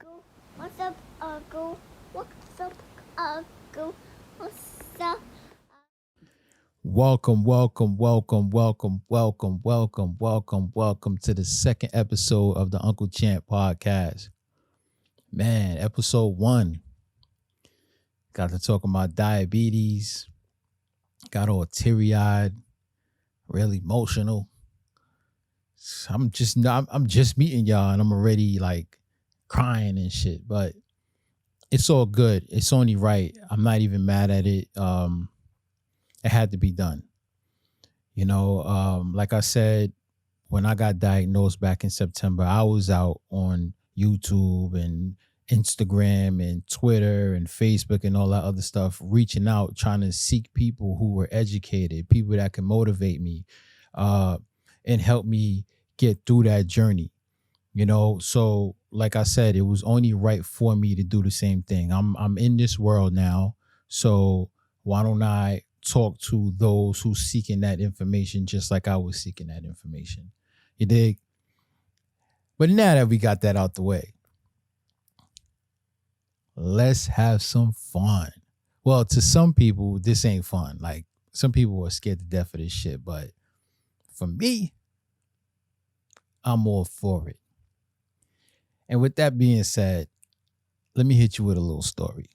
Uncle? What's up, Uncle? What's up, Uncle? What's up? Welcome to the second episode of the Uncle Champ podcast. Man, episode 1. Got to talk about diabetes. Got all teary-eyed, really emotional. I'm just meeting y'all and I'm already like crying and shit, but it's all good. It's only right. I'm not even mad at it. It had to be done. Like I said, when I got diagnosed back in September, I was out on YouTube and Instagram and Twitter and Facebook and all that other stuff, reaching out, trying to seek people who were educated, people that can motivate me, and help me get through that journey. So like I said, it was only right for me to do the same thing. I'm in this world now, so why don't I talk to those who seeking that information just like I was seeking that information? You dig? But now that we got that out the way, let's have some fun. Well, to some people, this ain't fun. Like, some people are scared to death of this shit, but for me, I'm all for it. And with that being said, let me hit you with a little story.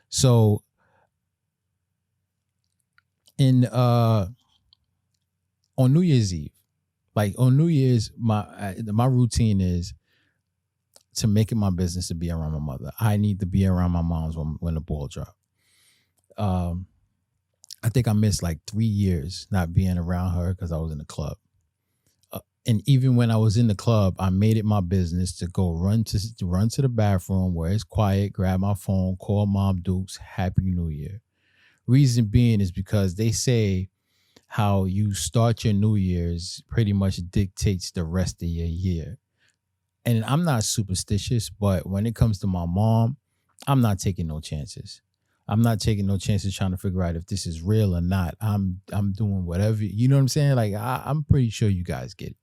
So on New Year's Eve, like on New Year's, my routine is to make it my business to be around my mother. I need to be around my mom's when the ball drop. I think I missed like 3 years not being around her because I was in the club. And even when I was in the club, I made it my business to go run to the bathroom where it's quiet, grab my phone, call Mom Dukes, Happy New Year. Reason being is because they say how you start your New Year's pretty much dictates the rest of your year. And I'm not superstitious, but when it comes to my mom, I'm not taking no chances. I'm not taking no chances trying to figure out if this is real or not. I'm doing whatever, you know what I'm saying? Like I'm pretty sure you guys get it.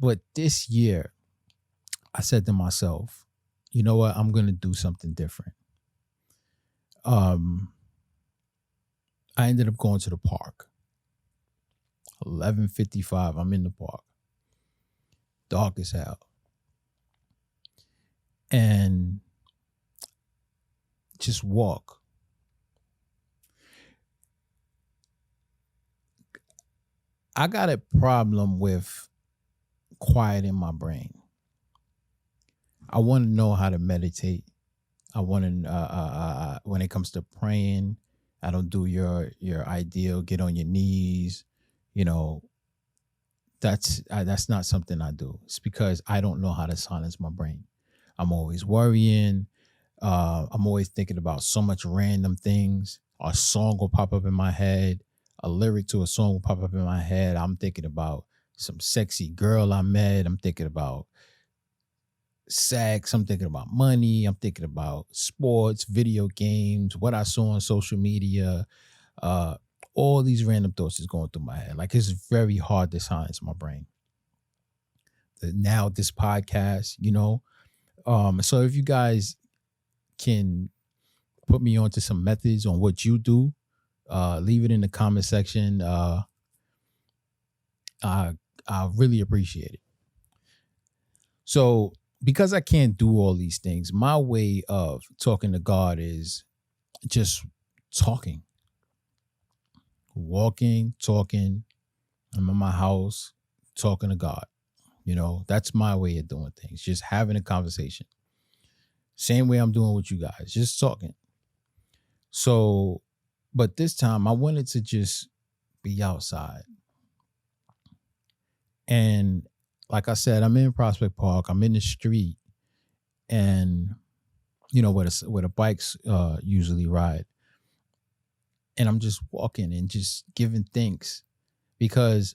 But this year, I said to myself, you know what? I'm gonna do something different. I ended up going to the park. 11:55. I'm in the park. Dark as hell. And just walk. I got a problem with quieting my brain. I want to know how to meditate. I want to when it comes to praying, I don't do your ideal get on your knees. That's not something I do. It's because I don't know how to silence my brain. I'm always worrying. I'm always thinking about so much random things. A song will pop up in my head. A lyric to a song will pop up in my head. I'm thinking about some sexy girl I met. I'm thinking about sex. I'm thinking about money. I'm thinking about sports, video games, what I saw on social media. All these random thoughts is going through my head. Like, it's very hard to silence my brain. Now this podcast, so if you guys can put me onto some methods on what you do, leave it in the comment section. I really appreciate it. So because I can't do all these things, my way of talking to God is just talking, walking, talking. I'm in my house talking to God. That's my way of doing things. Just having a conversation. Same way I'm doing with you guys, just talking. So, but this time I wanted to just be outside. And like I said, I'm in Prospect Park. I'm in the street, and where the bikes usually ride. And I'm just walking and just giving thanks because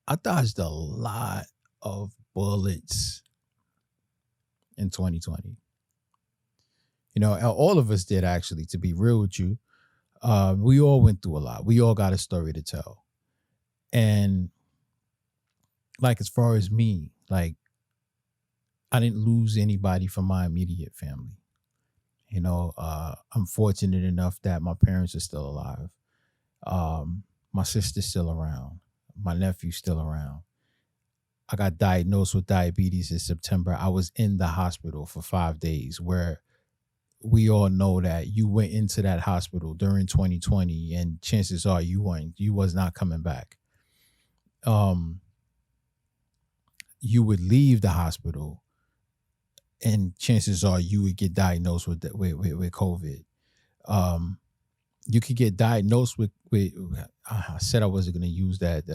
I dodged a lot of bullets in 2020. All of us did, actually, to be real with you. We all went through a lot. We all got a story to tell. And like as far as me, like I didn't lose anybody from my immediate family. I'm fortunate enough that my parents are still alive. My sister's still around. My nephew's still around. I got diagnosed with diabetes in September. I was in the hospital for 5 days, where we all know that you went into that hospital during 2020, and chances are you was not coming back. Um, you would leave the hospital, and chances are you would get diagnosed with COVID. Um, you could get diagnosed with I said I wasn't going to use that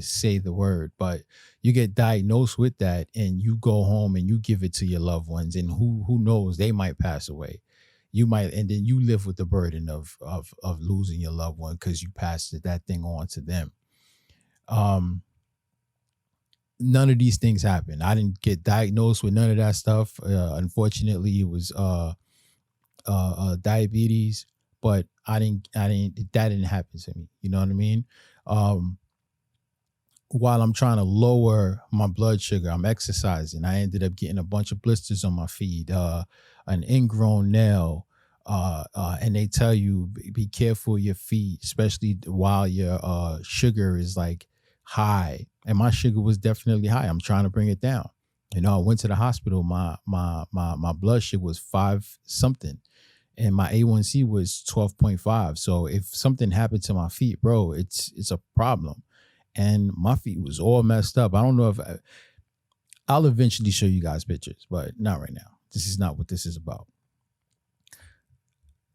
say the word, but you get diagnosed with that, and you go home and you give it to your loved ones, and who knows, they might pass away. You might, and then you live with the burden of losing your loved one because you passed that thing on to them. um None of these things happen. I didn't get diagnosed with none of that stuff. Unfortunately, it was diabetes, but that didn't happen to me. You know what I mean? Um, while I'm trying to lower my blood sugar, I'm exercising. I ended up getting a bunch of blisters on my feet, an ingrown nail. And they tell you be careful of your feet, especially while your sugar is like high. And my sugar was definitely high. I'm trying to bring it down. I went to the hospital. My blood sugar was five something, and my A1C was 12.5. So if something happened to my feet, bro, it's a problem. And my feet was all messed up. I don't know if I'll eventually show you guys pictures, but not right now. This is not what this is about.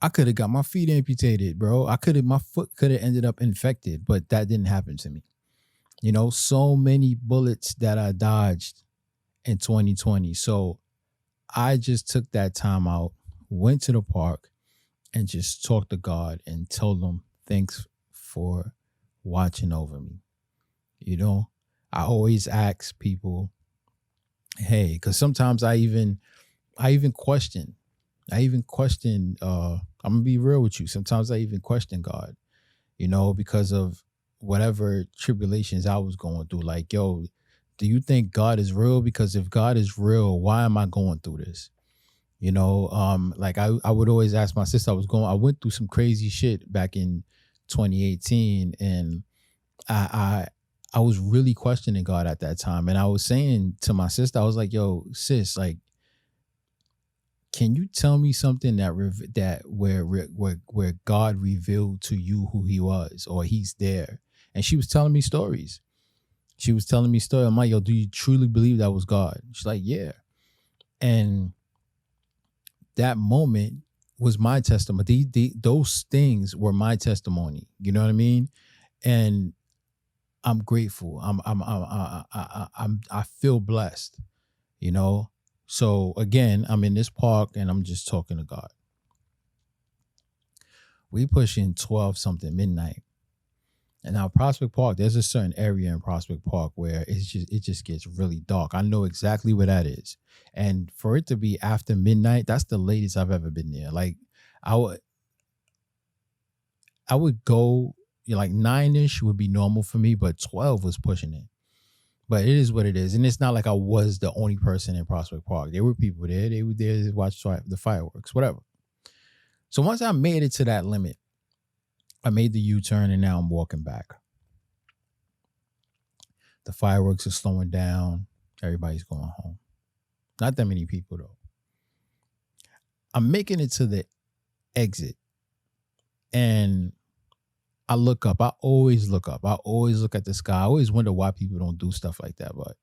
I could have got my feet amputated, bro. My foot could have ended up infected, but that didn't happen to me. So many bullets that I dodged in 2020. So I just took that time out, went to the park, and just talked to God and told him thanks for watching over me. I always ask people, hey, because sometimes I even question. I'm gonna be real with you. Sometimes I even question God, because of whatever tribulations I was going through. Like, yo, do you think God is real? Because if God is real, why am I going through this? Like I would always ask my sister, I went through some crazy shit back in 2018, and I was really questioning God at that time. And I was saying to my sister, I was like, yo, sis, like, can you tell me something where God revealed to you who he was, or he's there? And she was telling me stories. I'm like, yo, do you truly believe that was God? She's like, yeah. And that moment was my testimony. Those things were my testimony. You know what I mean? And I'm grateful. I feel blessed, you know? So again, I'm in this park and I'm just talking to God. We pushing 12 something midnight. And now Prospect Park, there's a certain area in Prospect Park where it just gets really dark. I know exactly where that is. And for it to be after midnight, that's the latest I've ever been there. Like I would go, like 9-ish would be normal for me, but 12 was pushing it. But it is what it is. And it's not like I was the only person in Prospect Park. There were people there. They were there to watch the fireworks, whatever. So once I made it to that limit, I made the U-turn and now I'm walking back. The fireworks are slowing down. Everybody's going home. Not that many people, though. I'm making it to the exit. And I look up. I always look up. I always look at the sky. I always wonder why people don't do stuff like that. But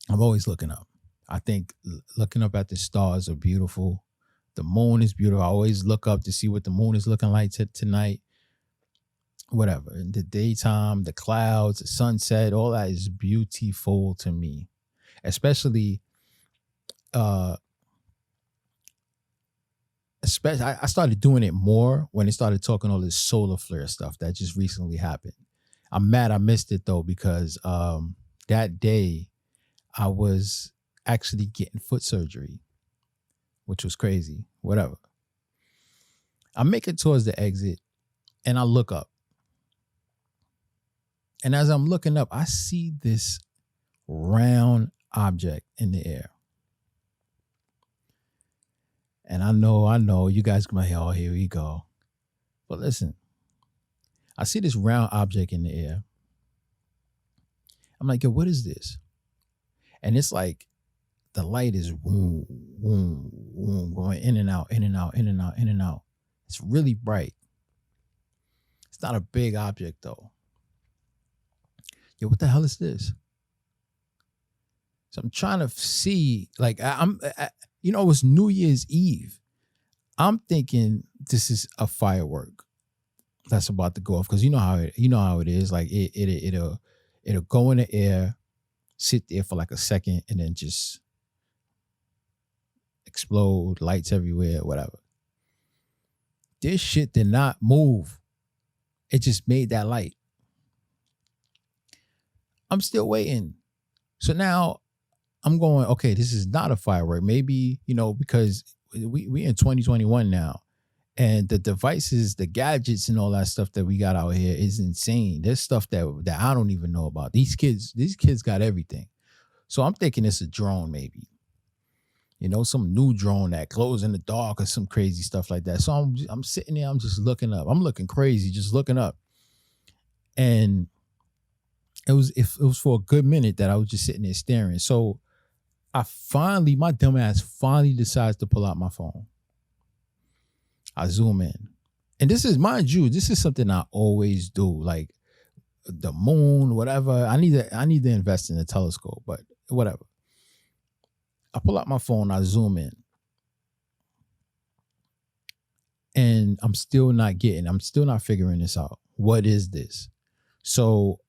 I'm always looking up. I think looking up at the stars are beautiful. The moon is beautiful. I always look up to see what the moon is looking like tonight. Whatever. In the daytime, the clouds, the sunset, all that is beautiful to me. Especially I started doing it more when it started talking all this solar flare stuff that just recently happened. I'm mad I missed it though, because that day I was actually getting foot surgery, which was crazy. Whatever. I make it towards the exit and I look up. And as I'm looking up, I see this round object in the air. And I know, you guys can be like, oh, here we go. But listen, I see this round object in the air. I'm like, yo, what is this? And it's like the light is boom, boom, boom, going in and out, in and out, in and out, in and out. It's really bright. It's not a big object though. Yo, what the hell is this? So I'm trying to see, like, it was New Year's Eve. I'm thinking this is a firework that's about to go off, because you know how it is. Like it'll go in the air, sit there for like a second, and then just explode, lights everywhere, whatever. This shit did not move. It just made that light. I'm still waiting. So now I'm going, okay, this is not a firework. Maybe, because we in 2021 now. And the devices, the gadgets and all that stuff that we got out here is insane. There's stuff that I don't even know about. These kids got everything. So I'm thinking it's a drone maybe. Some new drone that glows in the dark or some crazy stuff like that. So I'm sitting there, I'm just looking up. I'm looking crazy, just looking up. And it was for a good minute that I was just sitting there staring. So my dumb ass finally decides to pull out my phone. I zoom in. And this is, mind you, this is something I always do. Like the moon, whatever. I need to invest in a telescope, but whatever. I pull out my phone, I zoom in. And I'm still not figuring this out. What is this? So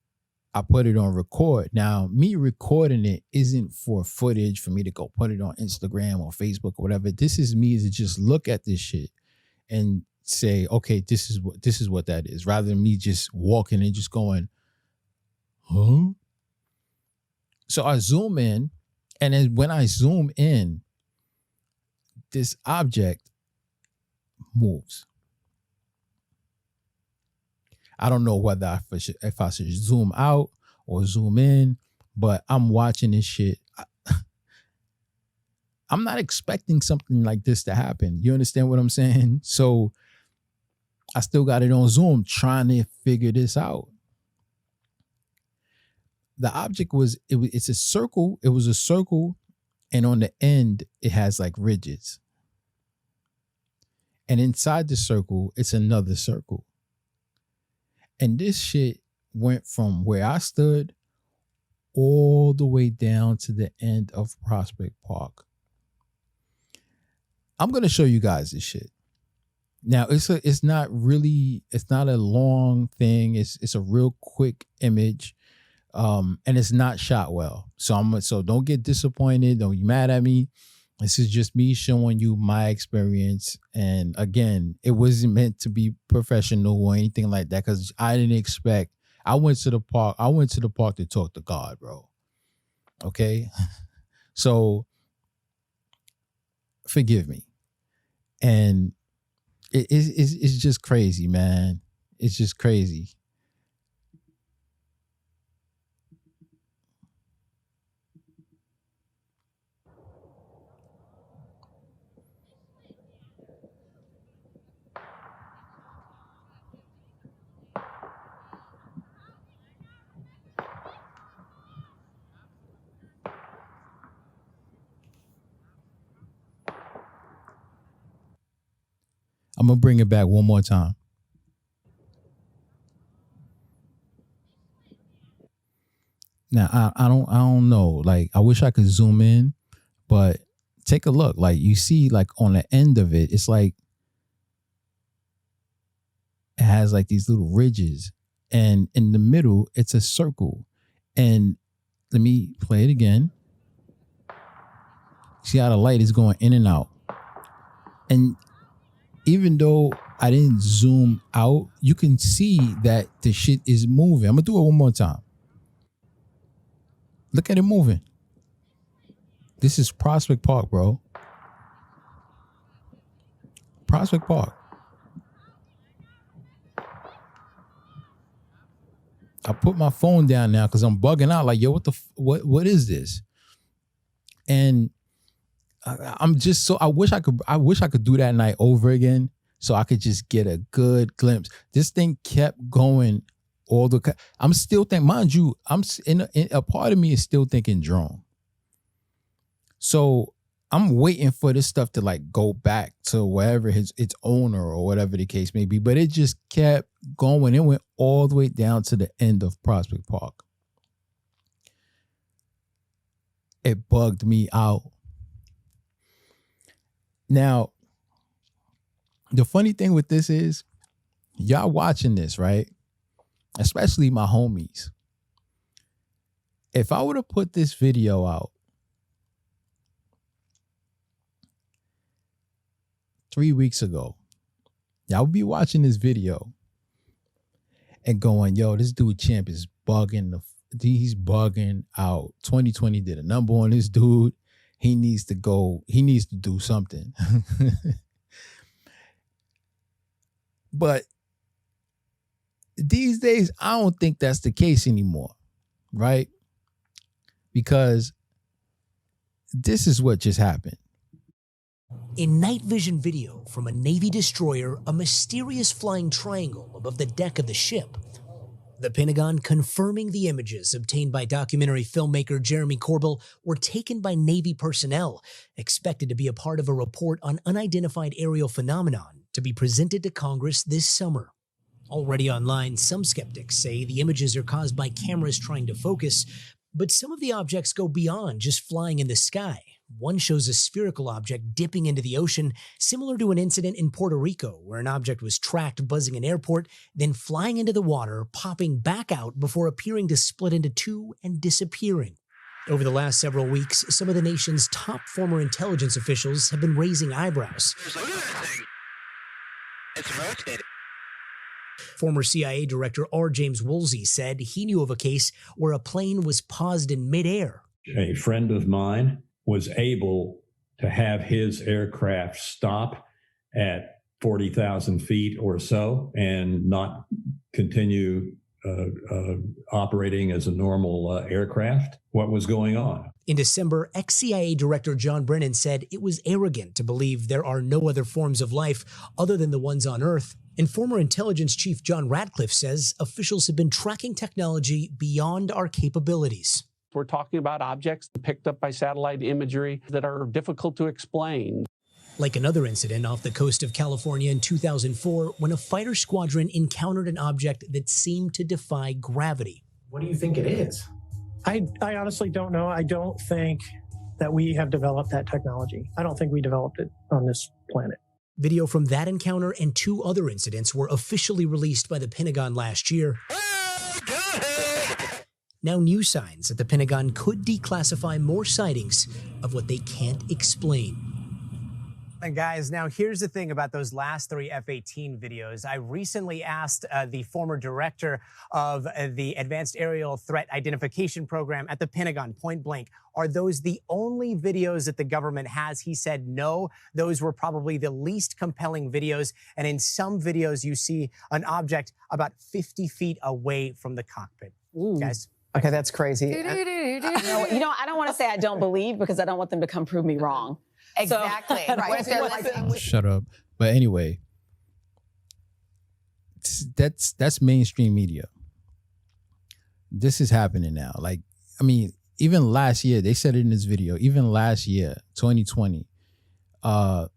I put it on record. Now, me recording it isn't for footage for me to go put it on Instagram or Facebook or whatever. This is me to just look at this shit and say, okay, this is what that is, rather than me just walking and just going, huh? So I zoom in, and then when I zoom in, this object moves. I don't know whether if I should zoom out or zoom in, but I'm watching this shit. I'm not expecting something like this to happen. You understand what I'm saying? So I still got it on Zoom trying to figure this out. The object it's a circle. It was a circle, and on the end it has like ridges. And inside the circle, it's another circle. And this shit went from where I stood all the way down to the end of Prospect Park. I'm going to show you guys this shit. Now, it's not a long thing. It's a real quick image. And it's not shot well. So don't get disappointed. Don't be mad at me. This is just me showing you my experience. And again, it wasn't meant to be professional or anything like that, because I didn't expect. I went to the park to talk to God, bro. Okay? So forgive me. And it's just crazy, man. It's just crazy. I'm gonna bring it back one more time. Now I don't know. Like, I wish I could zoom in, but take a look. Like, you see, like on the end of it, it's like it has like these little ridges, and in the middle it's a circle. And let me play it again. See how the light is going in and out. And even though I didn't zoom out, you can see that the shit is moving. I'm gonna do it one more time. Look at it moving. This is Prospect Park, bro. Prospect Park. I put my phone down now because I'm bugging out. Like, yo, what is this? And I'm just so I wish I could do that night over again so I could just get a good glimpse. This thing kept going I'm still thinking, mind you, in a part of me is still thinking drone. So I'm waiting for this stuff to like go back to wherever its owner or whatever the case may be. But it just kept going. It went all the way down to the end of Prospect Park. It bugged me out. Now, the funny thing with this is, y'all watching this, right? Especially my homies. If I would have put this video out 3 weeks ago, y'all would be watching this video and going, yo, this dude Champ is bugging. He's bugging out. 2020 did a number on this dude. He needs to do something. But these days, I don't think that's the case anymore, right? Because this is what just happened. In night vision video from a Navy destroyer, a mysterious flying triangle above the deck of the ship. The Pentagon confirming the images obtained by documentary filmmaker Jeremy Corbell were taken by Navy personnel, expected to be a part of a report on unidentified aerial phenomenon to be presented to Congress this summer. Already online, some skeptics say the images are caused by cameras trying to focus, but some of the objects go beyond just flying in the sky. One shows a spherical object dipping into the ocean, similar to an incident in Puerto Rico where an object was tracked buzzing an airport, then flying into the water, popping back out before appearing to split into two and disappearing. Over the last several weeks, some of the nation's top former intelligence officials have been raising eyebrows. Look at that thing. It's rotating. Former CIA Director R. James Woolsey said he knew of a case where a plane was paused in midair. A friend of mine was able to have his aircraft stop at 40,000 feet or so and not continue operating as a normal aircraft. What was going on? In December, ex-CIA Director John Brennan said it was arrogant to believe there are no other forms of life other than the ones on Earth. And former intelligence chief John Ratcliffe says officials have been tracking technology beyond our capabilities. We're talking about objects picked up by satellite imagery that are difficult to explain. Like another incident off the coast of California in 2004 when a fighter squadron encountered an object that seemed to defy gravity. What do you think it is? I honestly don't know. I don't think that we have developed that technology. I don't think we developed it on this planet. Video from that encounter and two other incidents were officially released by the Pentagon last year. Now new signs that the Pentagon could declassify more sightings of what they can't explain. And guys, now here's the thing about those last three F-18 videos. I recently asked the former director of the Advanced Aerial Threat Identification Program at the Pentagon, point blank, are those the only videos that the government has? He said no, those were probably the least compelling videos. And in some videos, you see an object about 50 feet away from the cockpit. Ooh. Guys. Okay, that's crazy. I don't want to say I don't believe because I don't want them to come prove me wrong. Exactly. So, right. Shut up. But anyway, that's mainstream media. This is happening now. Like, I mean, even last year, they said it in this video, even last year, 2020,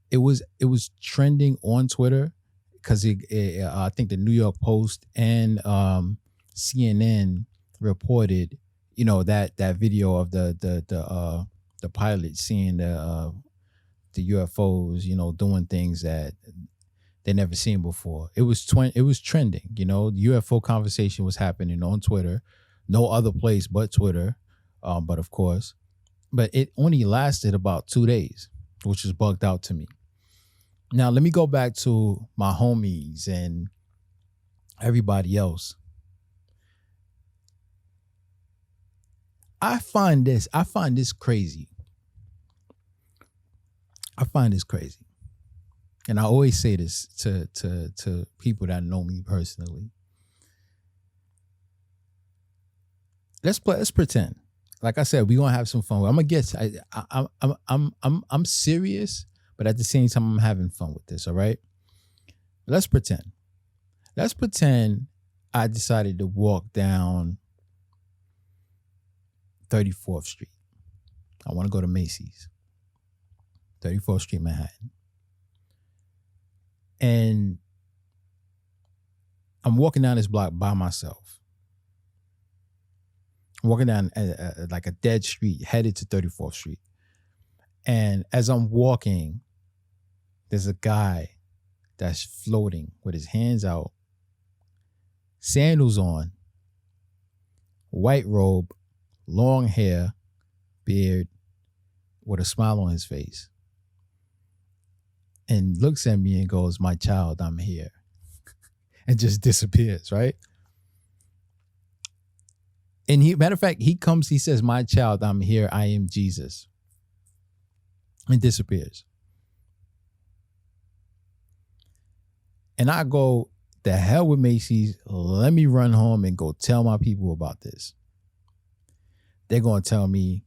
it was trending on Twitter because I think the New York Post and CNN reported, that video of the pilot seeing the UFOs, doing things that they never seen before. It was trending. The UFO conversation was happening on Twitter, no other place but Twitter. But of course, it only lasted about 2 days, which is bugged out to me. Now let me go back to my homies and everybody else. I find this crazy. I find this crazy. And I always say this to people that know me personally. let's pretend. Like I said, we're gonna have some fun. I'm gonna get. I'm serious, but at the same time, I'm having fun with this. All right. Let's pretend. Let's pretend I decided to walk down 34th Street. I want to go to Macy's. 34th Street, Manhattan. And I'm walking down this block by myself. I'm walking down like a dead street, headed to 34th Street. And as I'm walking, there's a guy that's floating with his hands out, sandals on, white robe, long hair, beard, with a smile on his face. And looks at me and goes, "My child, I'm here." And just disappears, right? And matter of fact, he comes, he says, "My child, I'm here. I am Jesus." And disappears. And I go, the hell with Macy's. Let me run home and go tell my people about this. They're going to tell me,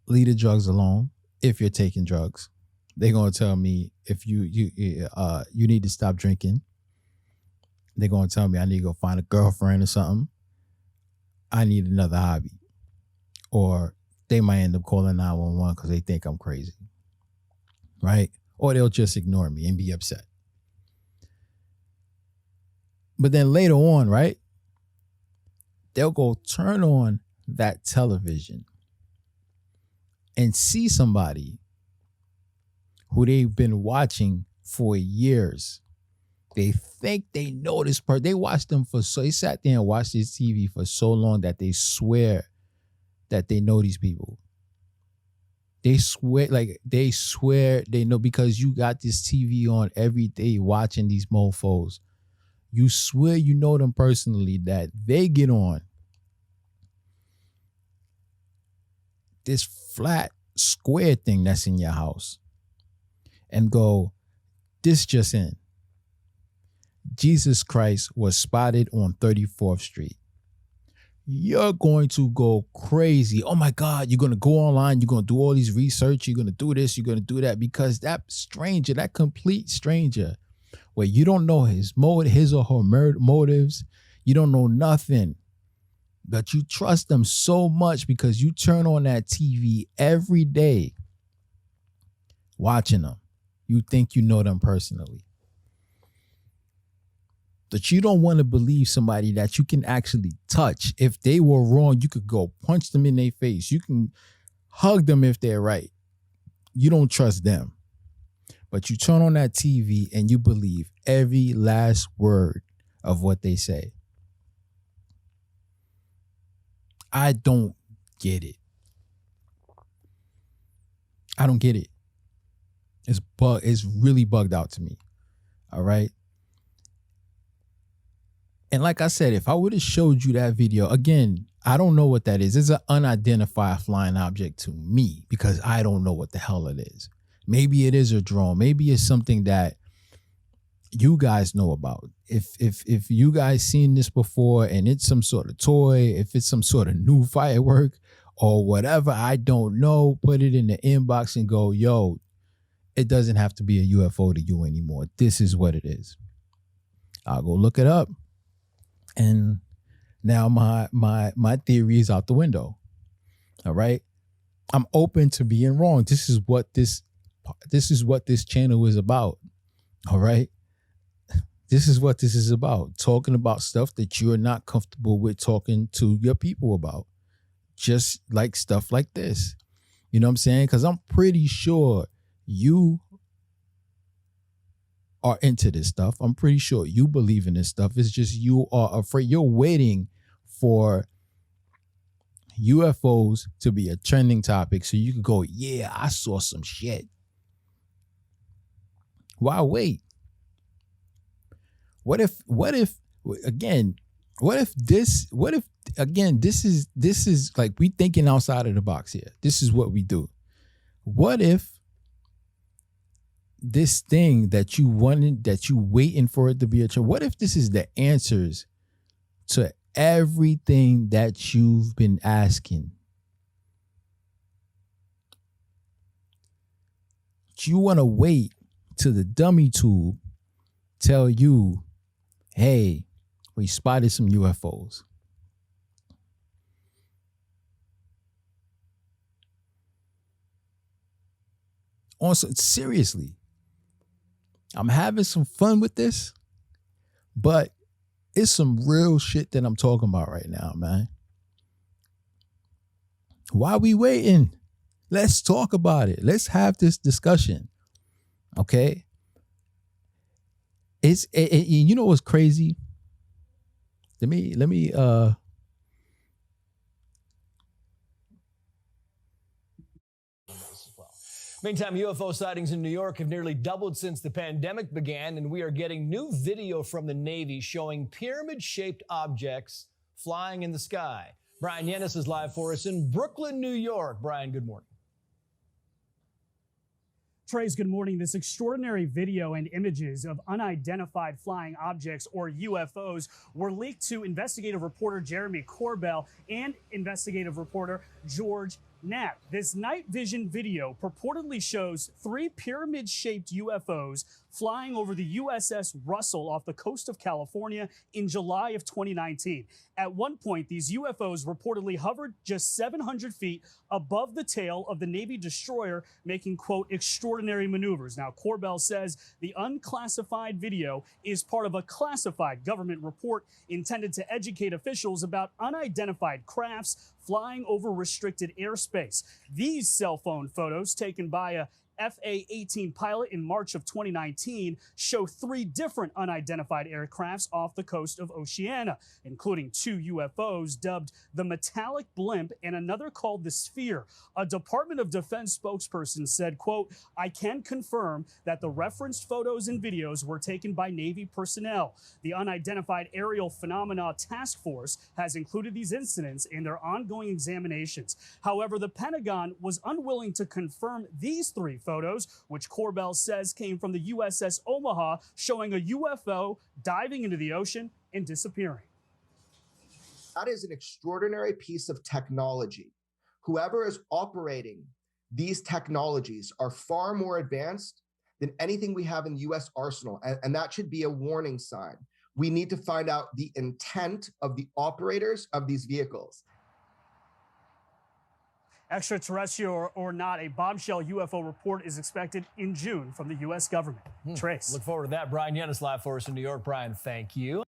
leave the drugs alone if you're taking drugs. They're going to tell me if you need to stop drinking. They're going to tell me I need to go find a girlfriend or something. I need another hobby. Or they might end up calling 911 because they think I'm crazy. Right? Or they'll just ignore me and be upset. But then later on, right? They'll go turn on that television and see somebody who they've been watching for years. They think they know this person. They watched them they sat there and watched this TV for so long that they swear that they know these people. They swear they know, because you got this TV on every day watching these mofos. You swear you know them personally, that they get on this flat square thing that's in your house and go, "This just in. Jesus Christ was spotted on 34th Street." You're going to go crazy. Oh my God, you're going to go online. You're going to do all these research. You're going to do this. You're going to do that, because that stranger, that complete stranger, where you don't know his or her motives, you don't know nothing, but you trust them so much because you turn on that TV every day watching them. You think you know them personally. But you don't want to believe somebody that you can actually touch. If they were wrong, you could go punch them in their face. You can hug them if they're right. You don't trust them. But you turn on that TV and you believe every last word of what they say. I don't get it. I don't get it. It's really bugged out to me. All right. And like I said, if I would have showed you that video, again, I don't know what that is. It's an unidentified flying object to me because I don't know what the hell it is. Maybe it is a drone. Maybe it's something that you guys know about. If you guys seen this before and it's some sort of toy, if it's some sort of new firework or whatever, I don't know, put it in the inbox and go, "Yo, it doesn't have to be a UFO to you anymore. This is what it is." I'll go look it up. And now my theory is out the window. All right. I'm open to being wrong. This is what this channel is about. All right. This is what this is about. Talking about stuff that you're not comfortable with talking to your people about. Just like stuff like this. You know what I'm saying? Because I'm pretty sure you are into this stuff. I'm pretty sure you believe in this stuff. It's just you are afraid. You're waiting for UFOs to be a trending topic so you could go, "Yeah, I saw some shit." Why wait? What if this is like, we thinking outside of the box here. This is what we do. What if this thing that you wanted, that you waiting for it to be a trend, what if this is the answers to everything that you've been asking. You want to wait till the dummy tube tell you, hey, we spotted some UFOs. Also, seriously, I'm having some fun with this, but it's some real shit that I'm talking about right now, man. Why are we waiting? Let's talk about it. Let's have this discussion. Okay? You know what's crazy? Let me Meantime, UFO sightings in New York have nearly doubled since the pandemic began, and we are getting new video from the Navy showing pyramid-shaped objects flying in the sky. Brian Yennis is live for us in Brooklyn, New York. Brian, good morning. Trace, good morning. This extraordinary video and images of unidentified flying objects, or UFOs, were leaked to investigative reporter Jeremy Corbell and investigative reporter George Knapp. This night vision video purportedly shows 3 pyramid-shaped UFOs flying over the USS Russell off the coast of California in July of 2019. At one point, these UFOs reportedly hovered just 700 feet above the tail of the Navy destroyer, making, quote, extraordinary maneuvers. Now, Corbell says the unclassified video is part of a classified government report intended to educate officials about unidentified crafts flying over restricted airspace. These cell phone photos taken by a FA-18 pilot in March of 2019 show 3 different unidentified aircrafts off the coast of Oceania, including 2 UFOs dubbed the Metallic Blimp and another called the Sphere. A Department of Defense spokesperson said, quote, I can confirm that the referenced photos and videos were taken by Navy personnel. The Unidentified Aerial Phenomena Task Force has included these incidents in their ongoing examinations. However, the Pentagon was unwilling to confirm these 3 photos, which Corbell says came from the USS Omaha, showing a UFO diving into the ocean and disappearing. That is an extraordinary piece of technology. Whoever is operating these technologies are far more advanced than anything we have in the US arsenal, and that should be a warning sign. We need to find out the intent of the operators of these vehicles. Extraterrestrial or not, a bombshell UFO report is expected in June from the U.S. government. Trace. Look forward to that. Brian Yennis live for us in New York. Brian, thank you.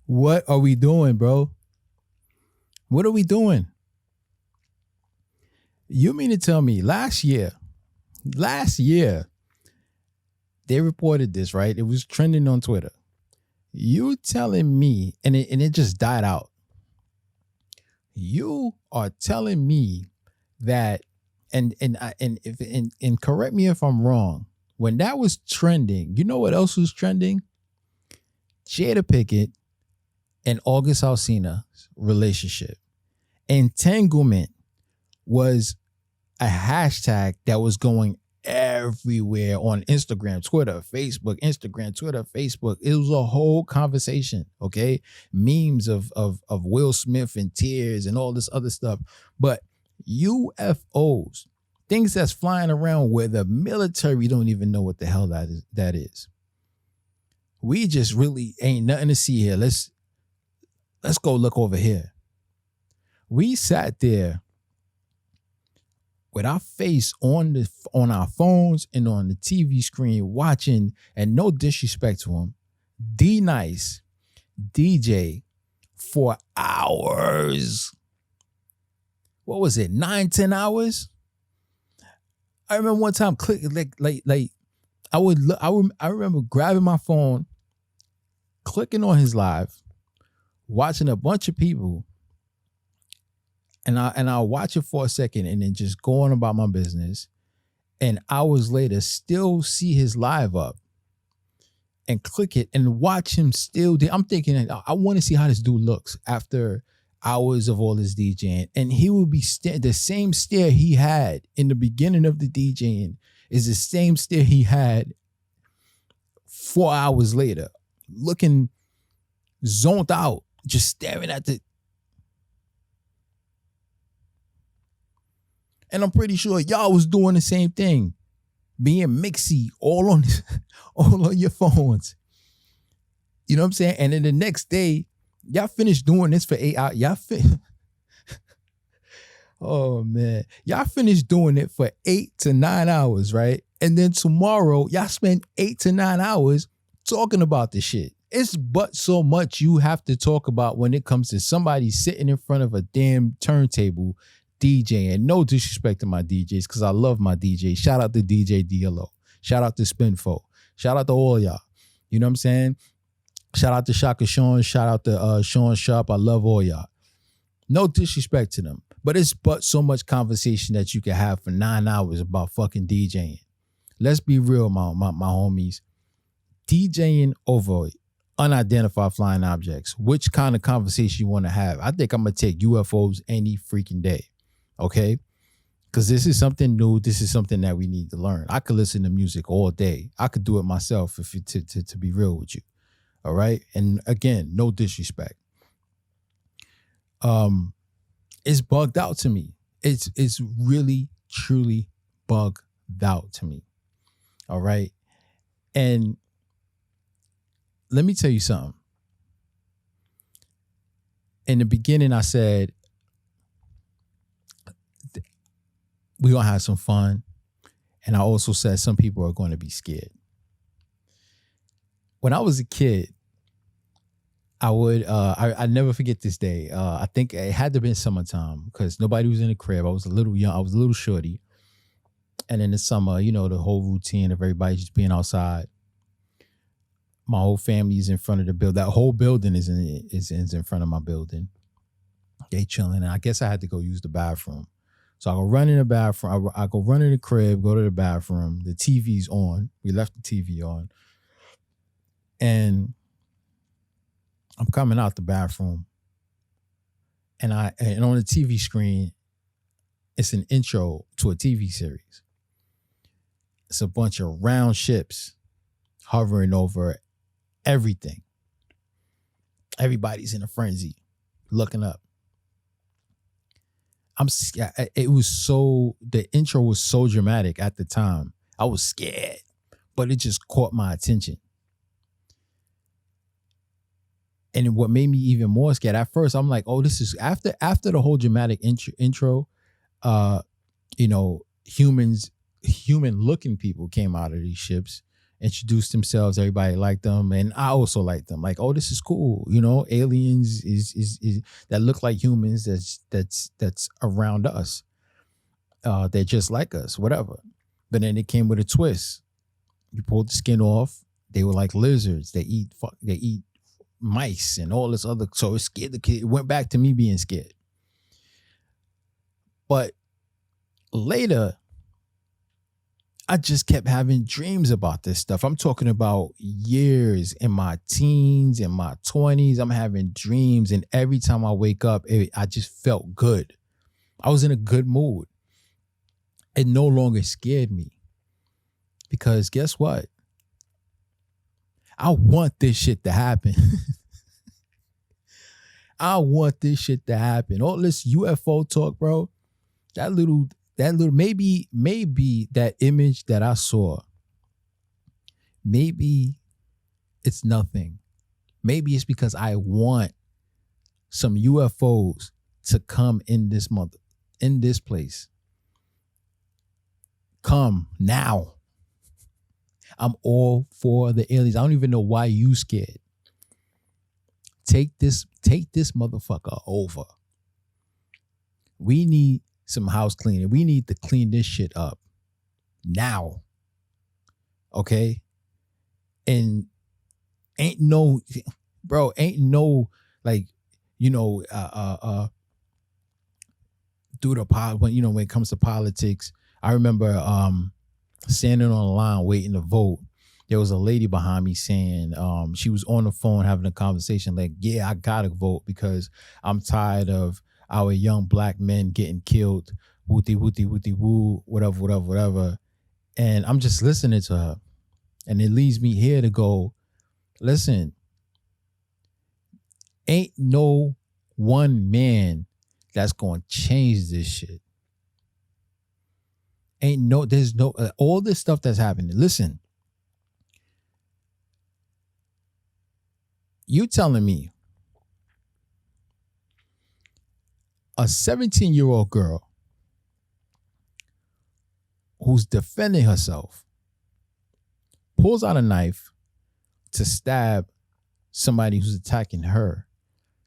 What are we doing, bro? What are we doing? You mean to tell me last year, they reported this, right? It was trending on Twitter. You telling me, and it just died out. You are telling me that, and correct me if I'm wrong. When that was trending, you know what else was trending? Jada Pinkett and August Alsina's relationship. Entanglement was a hashtag that was going everywhere on Instagram, Twitter, Facebook, Instagram, Twitter, Facebook. It was a whole conversation, okay? Memes of Will Smith and tears and all this other stuff. But UFOs, things that's flying around where the military don't even know what the hell that is. We just really ain't nothing to see here. Let's go look over here. We sat there with our face on our phones and on the TV screen watching, and no disrespect to him, D-Nice DJ for hours. What was it, 9-10 hours? I remember one time I remember grabbing my phone, clicking on his live, watching a bunch of people, and I'll watch it for a second and then just go on about my business. And hours later, still see his live up and click it and watch him still. I'm thinking, I want to see how this dude looks after hours of all this DJing. And he will be the same stare he had in the beginning of the DJing is the same stare he had 4 hours later, looking zoned out, just staring at the. And I'm pretty sure y'all was doing the same thing, being mixy all on your phones. You know what I'm saying? And then the next day, y'all finished doing this for 8 hours. Oh man, y'all finished doing it for 8 to 9 hours, right? And then tomorrow, y'all spend 8 to 9 hours talking about this shit. It's but so much you have to talk about when it comes to somebody sitting in front of a damn turntable DJing. No disrespect to my DJs, because I love my DJs. Shout out to DJ DLO. Shout out to Spinfo. Shout out to all y'all. You know what I'm saying? Shout out to Shaka Sean. Shout out to Sean Sharp. I love all y'all. No disrespect to them. But it's but so much conversation that you can have for 9 hours about fucking DJing. Let's be real, my homies. DJing over unidentified flying objects. Which kind of conversation you want to have? I think I'm going to take UFOs any freaking day. Okay? Because this is something new. This is something that we need to learn. I could listen to music all day. I could do it myself to be real with you. All right? And again, no disrespect. It's bugged out to me. It's really, truly bugged out to me. All right? And let me tell you something. In the beginning, I said, we're going to have some fun. And I also said some people are going to be scared. When I was a kid, I never forget this day. I think it had to have been summertime because nobody was in the crib. I was a little young. I was a little shorty. And in the summer, you know, the whole routine of everybody just being outside. My whole family is in front of the building. That whole building is in front of my building. They chilling. And I guess I had to go use the bathroom. So I go run in the bathroom. I go run in the crib, go to the bathroom. The TV's on. We left the TV on. And I'm coming out the bathroom. And on the TV screen, it's an intro to a TV series. It's a bunch of round ships hovering over everything. Everybody's in a frenzy, looking up. The intro was so dramatic at the time. I was scared, but it just caught my attention. And what made me even more scared, at first, I'm like, oh, this is after the whole dramatic intro, human-looking people came out of these ships, introduced themselves, everybody liked them, and I also liked them. Like, oh, this is cool. You know, aliens is that look like humans that's around us. They're just like us, whatever. But then it came with a twist. You pulled the skin off. They were like lizards. They eat mice and all this other. So it scared the kid. It went back to me being scared. But later, I just kept having dreams about this stuff. I'm talking about years in my teens, in my 20s. I'm having dreams. And every time I wake up, I just felt good. I was in a good mood. It no longer scared me. Because guess what? I want this shit to happen. I want this shit to happen. All this UFO talk, bro. That little maybe that image that I saw, maybe it's nothing. Maybe it's because I want some UFOs to come in this place. Come now. I'm all for the aliens. I don't even know why you scared. Take this motherfucker over. We need some house cleaning. We need to clean this shit up now. Okay? And ain't no like, you know, when it comes to politics, I remember standing on the line waiting to vote. There was a lady behind me saying, she was on the phone having a conversation like, yeah, I gotta vote because I'm tired of our young black men getting killed, wooty, woo, whatever. And I'm just listening to her. And it leads me here to go, Listen, ain't no one man that's going to change this shit. There's no, all this stuff that's happening. Listen, you telling me a 17-year-old girl who's defending herself pulls out a knife to stab somebody who's attacking her.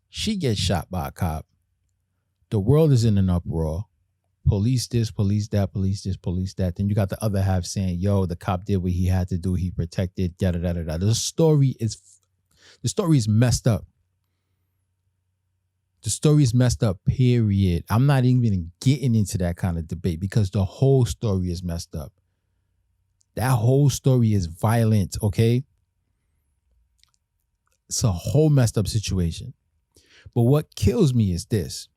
She gets shot by a cop. The world is in an uproar. Police this, police that, police this, police that. Then you got the other half saying, yo, the cop did what he had to do. He protected, da da da da da. The story is messed up. The story is messed up, period. I'm not even getting into that kind of debate because the whole story is messed up. That whole story is violent, okay? It's a whole messed up situation. But what kills me is this.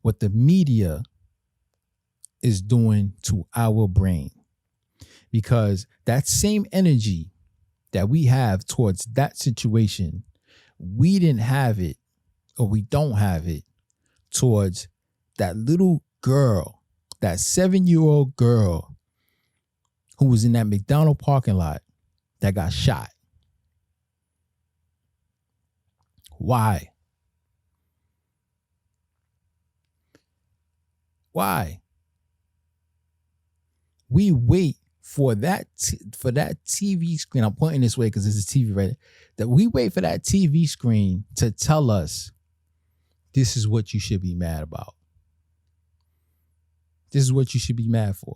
What the media is doing to our brain. Because that same energy that we have towards that situation, we didn't have it, or we don't have it, towards that little girl, that 7-year-old girl who was in that McDonald's parking lot that got shot. Why? Why? We wait for that TV screen. I'm pointing this way because there's a TV right there. That we wait for that TV screen to tell us this is what you should be mad about. This is what you should be mad for.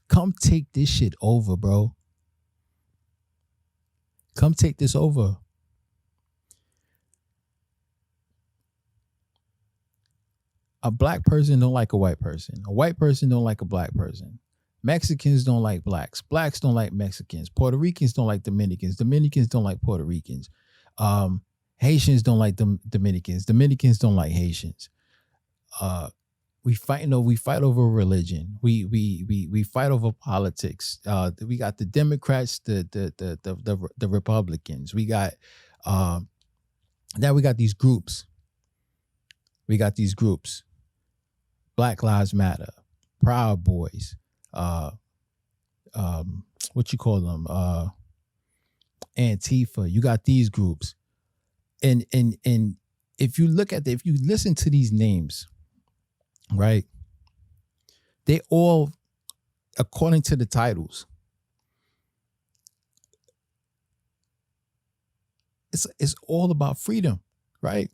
Come take this shit over, bro. Come take this over. A black person don't like a white person. A white person don't like a black person. Mexicans don't like blacks. Blacks don't like Mexicans. Puerto Ricans don't like Dominicans. Dominicans don't like Puerto Ricans. Haitians don't like Dominicans. Dominicans don't like Haitians. We fight over religion. We fight over politics. We got the Democrats, the Republicans. We got now we got these groups. Black Lives Matter, Proud Boys, what you call them? Antifa. You got these groups. And if you listen to these names, right? They all, according to the titles, it's all about freedom, right?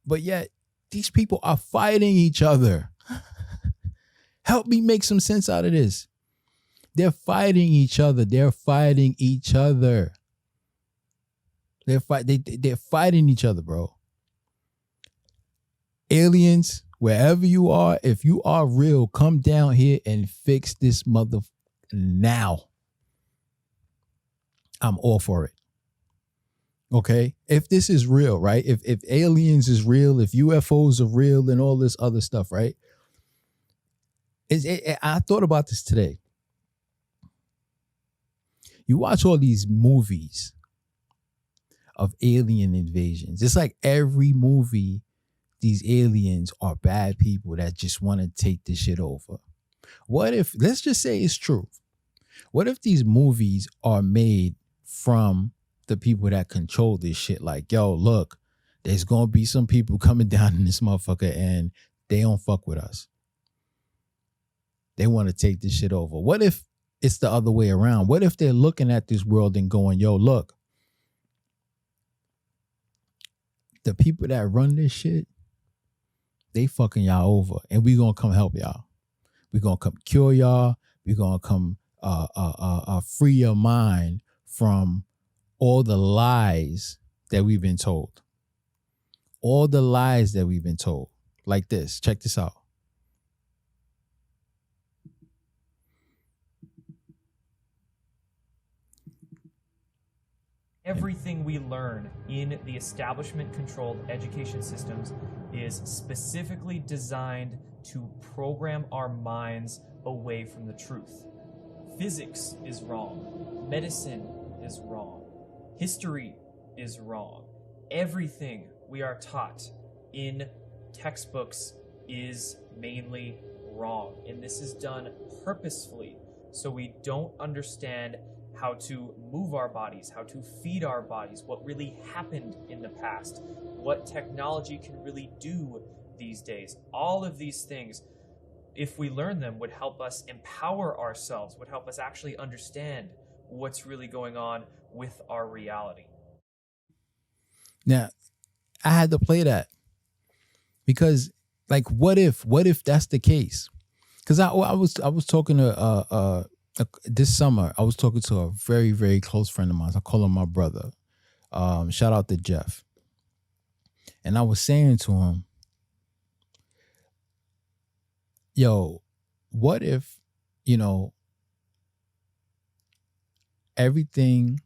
But yet, these people are fighting each other. Help me make some sense out of this. They're fighting each other. They're fighting each other. They're fighting each other, bro. Aliens, wherever you are, if you are real, come down here and fix this mother now. I'm all for it. Okay? If this is real, right? If aliens is real, if UFOs are real and all this other stuff, right? I thought about this today. You watch all these movies of alien invasions. It's like every movie, these aliens are bad people that just want to take this shit over. What if, let's just say it's true. What if these movies are made from the people that control this shit? Like, yo, look, there's going to be some people coming down in this motherfucker and they don't fuck with us. They want to take this shit over. What if it's the other way around? What if they're looking at this world and going, yo, look, the people that run this shit, they fucking y'all over and we going to come help y'all. We going to come cure y'all. We going to come free your mind from all the lies that we've been told. All the lies that we've been told. Like this. Check this out. Everything we learn in the establishment-controlled education systems is specifically designed to program our minds away from the truth. Physics is wrong. Medicine is wrong. History is wrong. Everything we are taught in textbooks is mainly wrong. And this is done purposefully so we don't understand how to move our bodies, how to feed our bodies, what really happened in the past, what technology can really do these days. All of these things, if we learn them, would help us empower ourselves, would help us actually understand what's really going on with our reality. Now, I had to play that because, like, what if that's the case? Because I was talking to this summer. I was talking to a very, very close friend of mine. I call him my brother. Shout out to Jeff. And I was saying to him, yo, what if, everything,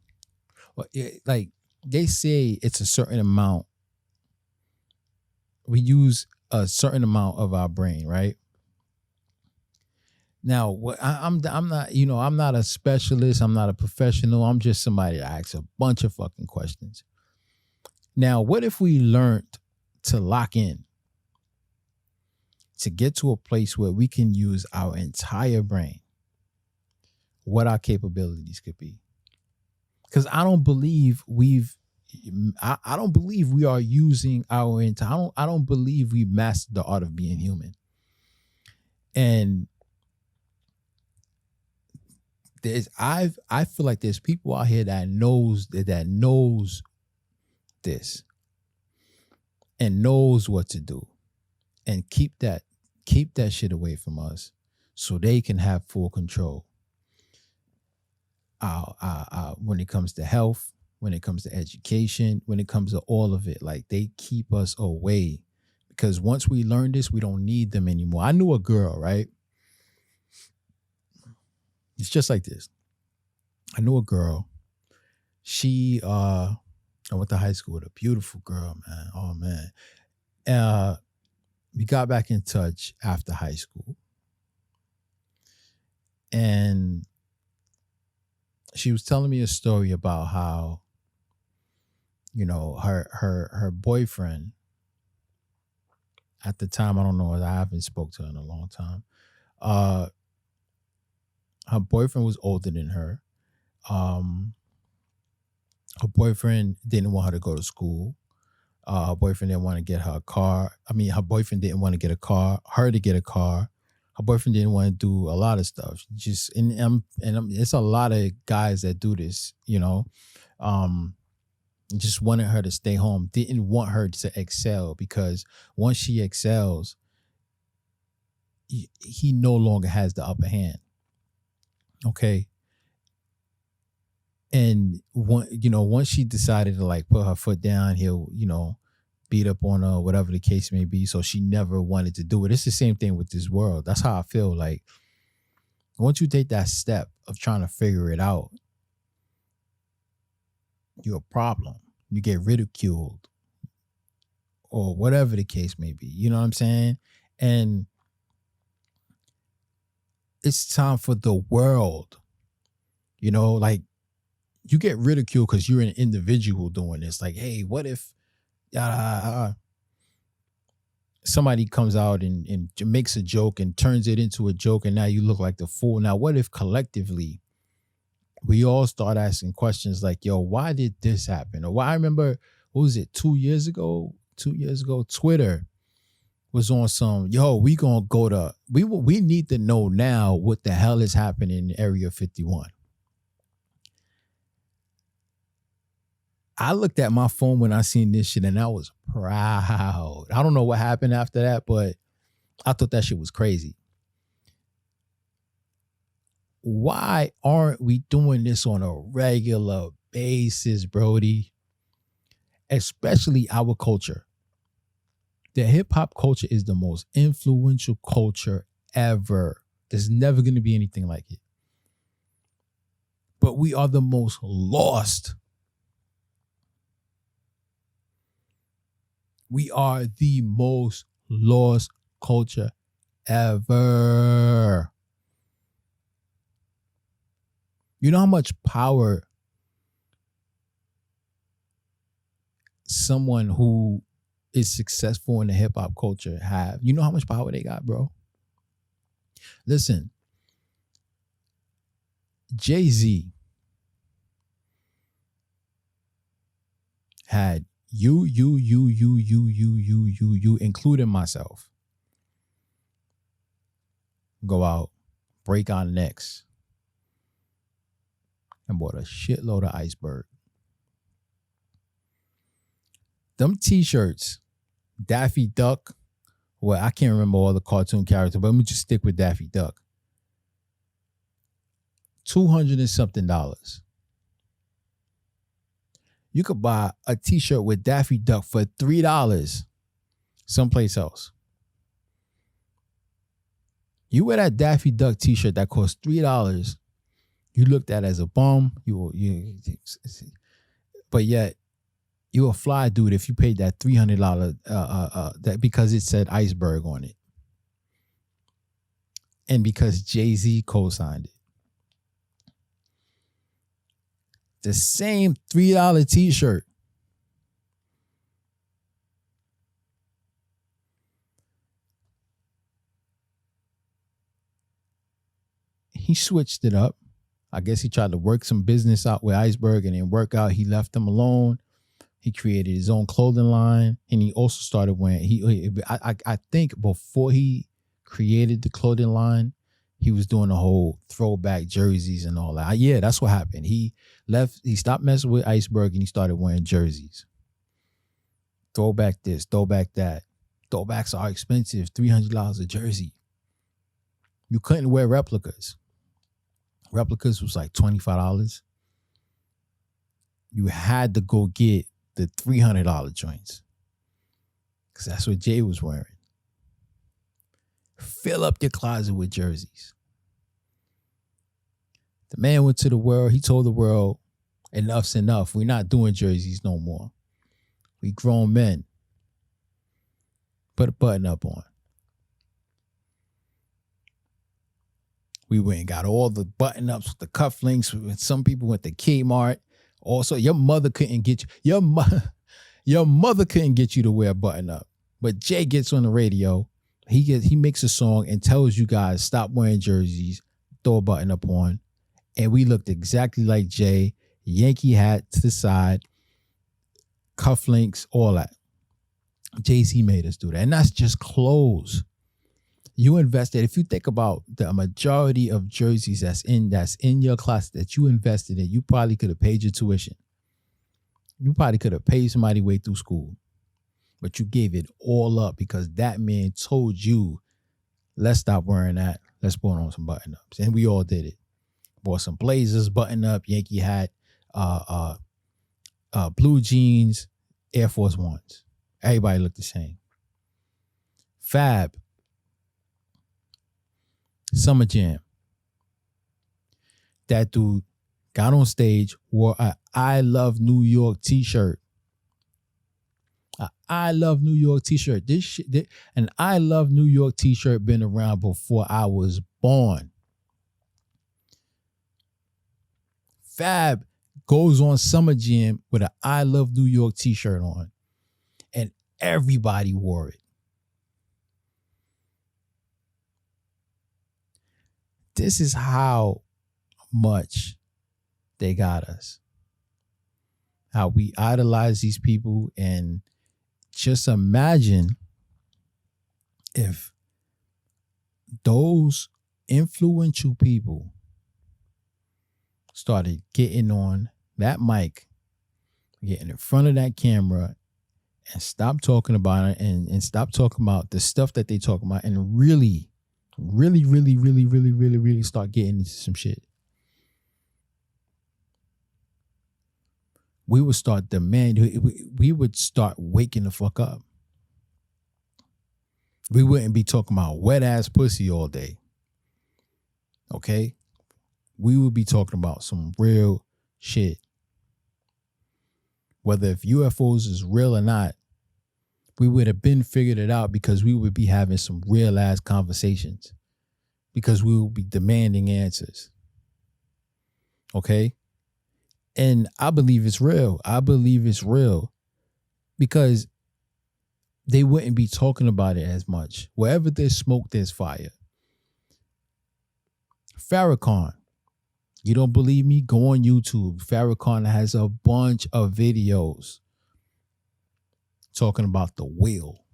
like they say it's a certain amount. We use a certain amount of our brain, right? Now, I'm not, I'm not a specialist. I'm not a professional. I'm just somebody that asks a bunch of fucking questions. Now, what if we learned to lock in, to get to a place where we can use our entire brain, what our capabilities could be? Because I don't believe I don't believe we are using our entire, I don't believe we mastered the art of being human. And I feel like there's people out here that knows this and knows what to do and keep that shit away from us so they can have full control. When it comes to health, when it comes to education, when it comes to all of it, like they keep us away because once we learn this, we don't need them anymore. I knew a girl, right? It's just like this. I knew a girl. She, I went to high school with a beautiful girl, man. Oh, man. We got back in touch after high school. And she was telling me a story about how, her boyfriend, at the time, I don't know, I haven't spoke to her in a long time. Her boyfriend was older than her. Her boyfriend didn't want her to go to school. Her boyfriend didn't want to get her a car. Her boyfriend didn't want to get a car, her to get a car. Her boyfriend didn't want to do a lot of stuff. It's a lot of guys that do this, just wanted her to stay home. Didn't want her to excel because once she excels, he no longer has the upper hand. Okay. And once she decided to like put her foot down, he'll, beat up on her, whatever the case may be. So she never wanted to do it. It's the same thing with this world. That's how I feel. Like once you take that step of trying to figure it out, you're a problem. You get ridiculed or whatever the case may be. You know what I'm saying? And it's time for the world, like you get ridiculed because you're an individual doing this. Like, hey, what if somebody comes out and makes a joke and turns it into a joke and now you look like the fool. Now, what if collectively we all start asking questions like, yo, why did this happen? Or why? I remember, what was it, 2 years ago, Twitter was on some, yo, we need to know now what the hell is happening in Area 51. I looked at my phone when I seen this shit and I was proud. I don't know what happened after that, but I thought that shit was crazy. Why aren't we doing this on a regular basis, Brody? Especially our culture. The hip hop culture is the most influential culture ever. There's never going to be anything like it. But we are the most lost We are the most lost culture ever. You know how much power someone who is successful in the hip hop culture have? You know how much power they got, bro? Listen, Jay-Z had you, including myself, go out, break our necks, and bought a shitload of iceberg. Them t-shirts, Daffy Duck, well, I can't remember all the cartoon characters, but let me just stick with Daffy Duck. $200 and something. You could buy a t-shirt with Daffy Duck for $3 someplace else. You wear that Daffy Duck t-shirt that costs $3, you looked at as a bum, but yet you're a fly dude if you paid that $300 that because it said iceberg on it. And because Jay-Z co-signed it. The same $3 t-shirt. He switched it up. I guess he tried to work some business out with Iceberg and it didn't work out. He left them alone. He created his own clothing line, and he also started wearing. I think before he created the clothing line, he was doing the whole throwback jerseys and all that. Yeah, that's what happened. He left. He stopped messing with Iceberg and he started wearing jerseys. Throwback this, throwback that. Throwbacks are expensive. $300 a jersey. You couldn't wear replicas. Replicas was like $25. You had to go get the $300 joints. Because that's what Jay was wearing. Fill up your closet with jerseys. The man went to the world. He told the world, enough's enough. We're not doing jerseys no more. We grown men. Put a button up on. We went and got all the button ups with the cufflinks. Some people went to Kmart. Also, your mother couldn't get you. Your mother couldn't get you to wear a button up. But Jay gets on the radio. He makes a song and tells you guys stop wearing jerseys, throw a button up on. And we looked exactly like Jay. Yankee hat to the side, cufflinks, all that. Jay-Z made us do that. And that's just clothes. You invested, if you think about the majority of jerseys that's in your class that you invested in, you probably could have paid your tuition. You probably could have paid somebody way through school. But you gave it all up because that man told you, let's stop wearing that. Let's put on some button-ups. And we all did it. Bought some blazers, button-up, Yankee hat, blue jeans, Air Force Ones. Everybody looked the same. Fab. Summer Jam. That dude got on stage, wore a I Love New York t-shirt. A I Love New York t-shirt. An I Love New York t-shirt been around before I was born. Fab goes on Summer Jam with an I Love New York t-shirt on. And everybody wore it. This is how much they got us. How we idolize these people, and just imagine if those influential people started getting on that mic, getting in front of that camera, and stop talking about it and stop talking about the stuff that they talk about and really start getting into some shit. We would start demanding, we would start waking the fuck up. We wouldn't be talking about wet ass pussy all day. Okay? We would be talking about some real shit. Whether if UFOs is real or not, we would have been figured it out because we would be having some real ass conversations, because we would be demanding answers. Okay? And I believe it's real. I believe it's real because they wouldn't be talking about it as much. Wherever there's smoke, there's fire. Farrakhan. You don't believe me? Go on YouTube. Farrakhan has a bunch of videos talking about the will.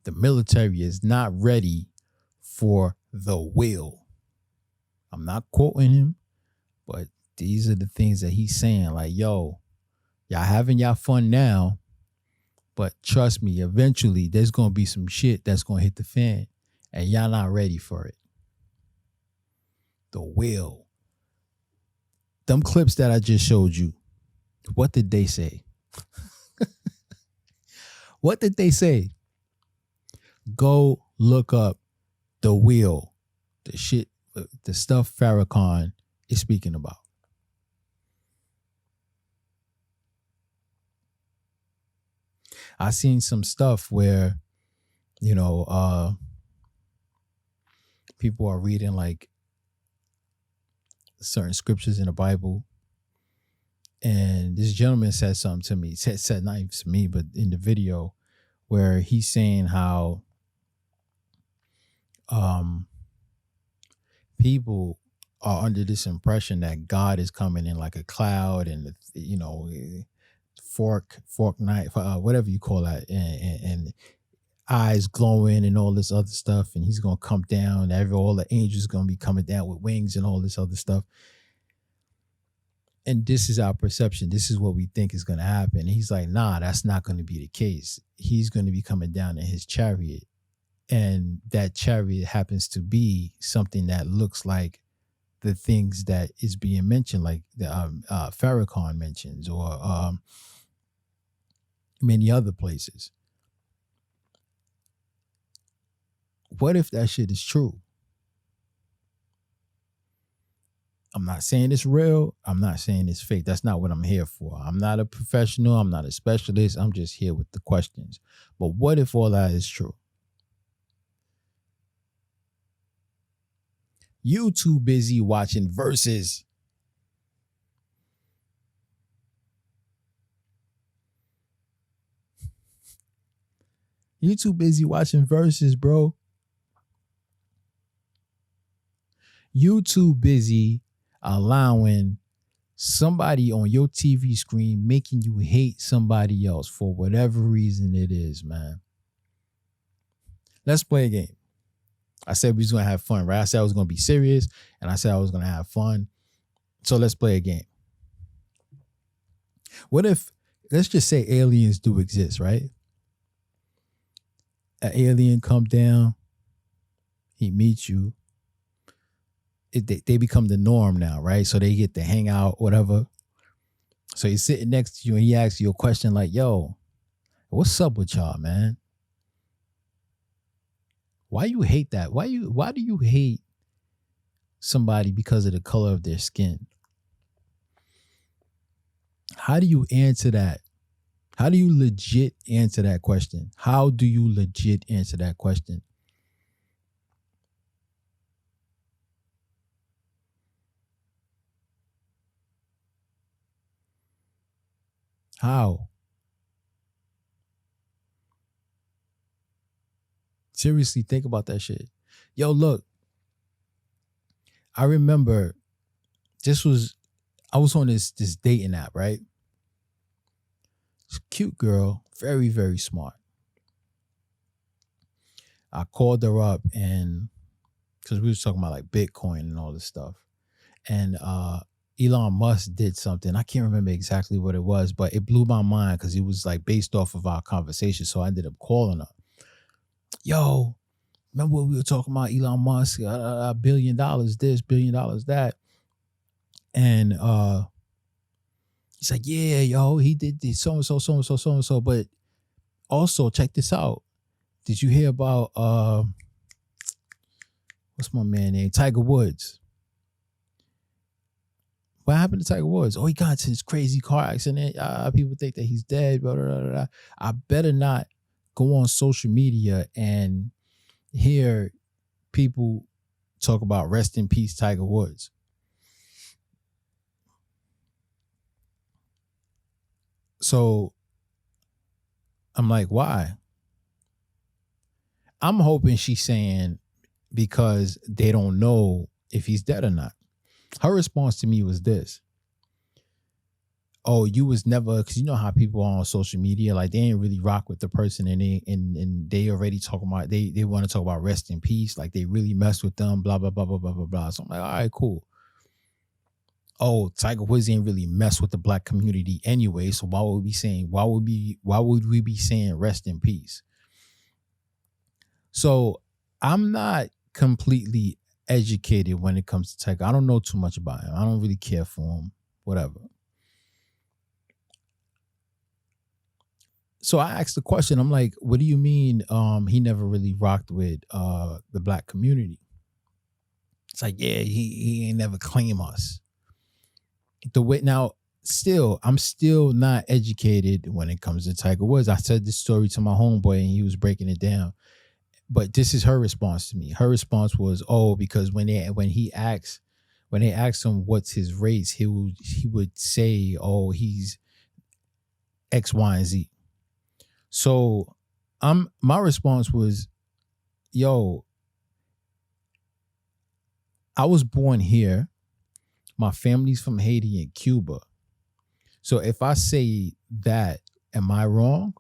The military is not ready for the will. I'm not quoting him, but these are the things that he's saying. Like, yo, y'all having y'all fun now, but trust me, eventually there's going to be some shit that's going to hit the fan, and y'all not ready for it. The will. Them clips that I just showed you, what did they say? What did they say? Go look up the will, the shit, the stuff Farrakhan is speaking about. I seen some stuff where, you know, people are reading like certain scriptures in the Bible, and this gentleman said something to me. Said not even to me, but in the video, where he's saying how people are under this impression that God is coming in like a cloud and, you know, fork knife, whatever you call that, and eyes glowing and all this other stuff, and he's gonna come down. All the angels gonna be coming down with wings and all this other stuff. And this is our perception. This is what we think is gonna happen. And he's like, nah, that's not gonna be the case. He's gonna be coming down in his chariot, and that chariot happens to be something that looks like the things that is being mentioned, like the Farrakhan mentions, or many other places. What if that shit is true? I'm not saying it's real. I'm not saying it's fake. That's not what I'm here for. I'm not a professional. I'm not a specialist. I'm just here with the questions. But what if all that is true? You too busy watching Versus. You too busy watching Versus, bro. You too busy allowing somebody on your TV screen making you hate somebody else for whatever reason it is, man. Let's play a game. I said we was going to have fun, right? I said I was going to be serious, and I said I was going to have fun. So let's play a game. What if, let's just say aliens do exist, right? An alien come down, he meets you. They become the norm now, right? So they get to hang out, whatever. So he's sitting next to you and he asks you a question like, yo, what's up with y'all, man? Why you hate that? Why do you hate somebody because of the color of their skin? How do you answer that? How do you legit answer that question? How do you legit answer that question? How? Seriously, think about that shit. Yo, look. I remember I was on this dating app, right? This cute girl, very, very smart. I called her up, and because we was talking about like Bitcoin and all this stuff. And Elon Musk did something. I can't remember exactly what it was, but it blew my mind because it was like based off of our conversation. So I ended up calling her. Yo, remember what we were talking about? Elon Musk, $1 billion this, $1 billion that. And he's like, yeah, yo, he did this, so-and-so, so-and-so, so-and-so. But also, check this out. Did you hear about, what's my man name? Tiger Woods. What happened to Tiger Woods? Oh, he got into this crazy car accident. People think that he's dead. Blah, blah, blah, blah. I better not go on social media and hear people talk about rest in peace Tiger Woods. So I'm like, why? I'm hoping she's saying because they don't know if he's dead or not. Her response to me was this. Oh, you was never, because you know how people are on social media, like they ain't really rock with the person, and they already talking about, they want to talk about rest in peace, like they really mess with them, blah, blah, blah, blah, blah, blah, blah. So I'm like, all right, cool. Oh, Tiger Woods ain't really mess with the black community anyway, so why would we be saying rest in peace? So I'm not completely educated when it comes to Tiger. I don't know too much about him. I don't really care for him, whatever. So I asked the question, I'm like, what do you mean he never really rocked with the black community? It's like, yeah, he ain't never claim us. I'm still not educated when it comes to Tiger Woods. I said this story to my homeboy and he was breaking it down. But this is her response to me. Her response was, oh, because when they asked him what's his race, he would say, oh, he's X, Y, and Z. So my response was, yo, I was born here. My family's from Haiti and Cuba. So if I say that, am I wrong?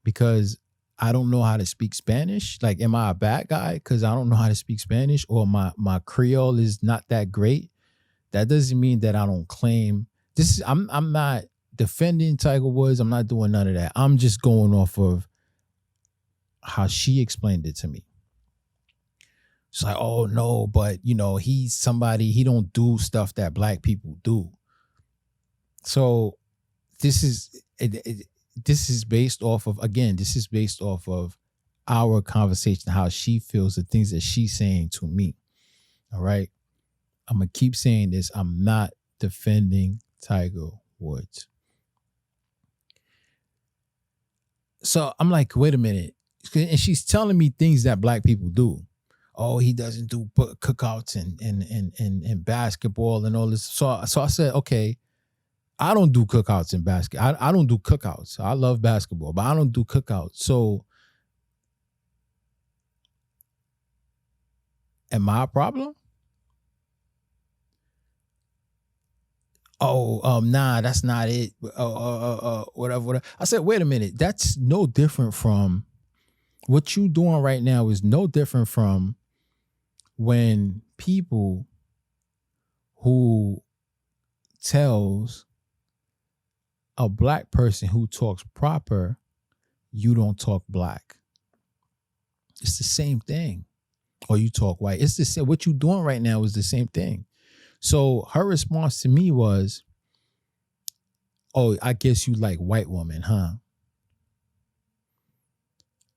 Because I don't know how to speak Spanish. Like, am I a bad guy because I don't know how to speak Spanish, or my Creole is not that great? That doesn't mean that I don't claim this. I'm not defending Tiger Woods. I'm not doing none of that. I'm just going off of how she explained it to me. It's like, oh no, but you know, he's somebody, he don't do stuff that black people do. So this is based off of our conversation, how she feels, the things that she's saying to me. All right. I'm going to keep saying this. I'm not defending Tiger Woods. So I'm like, wait a minute. And she's telling me things that black people do. Oh, he doesn't do cookouts and basketball and all this. So I said, okay, I don't do cookouts in basketball. I don't do cookouts. I love basketball, but I don't do cookouts. So am I a problem? Oh, nah, that's not it. Whatever. I said, wait a minute. That's no different from what you doing right now is no different from when people who tells a black person who talks proper, you don't talk black. It's the same thing. Or you talk white. It's the same. What you doing right now is the same thing. So her response to me was, oh, I guess you like white women, huh?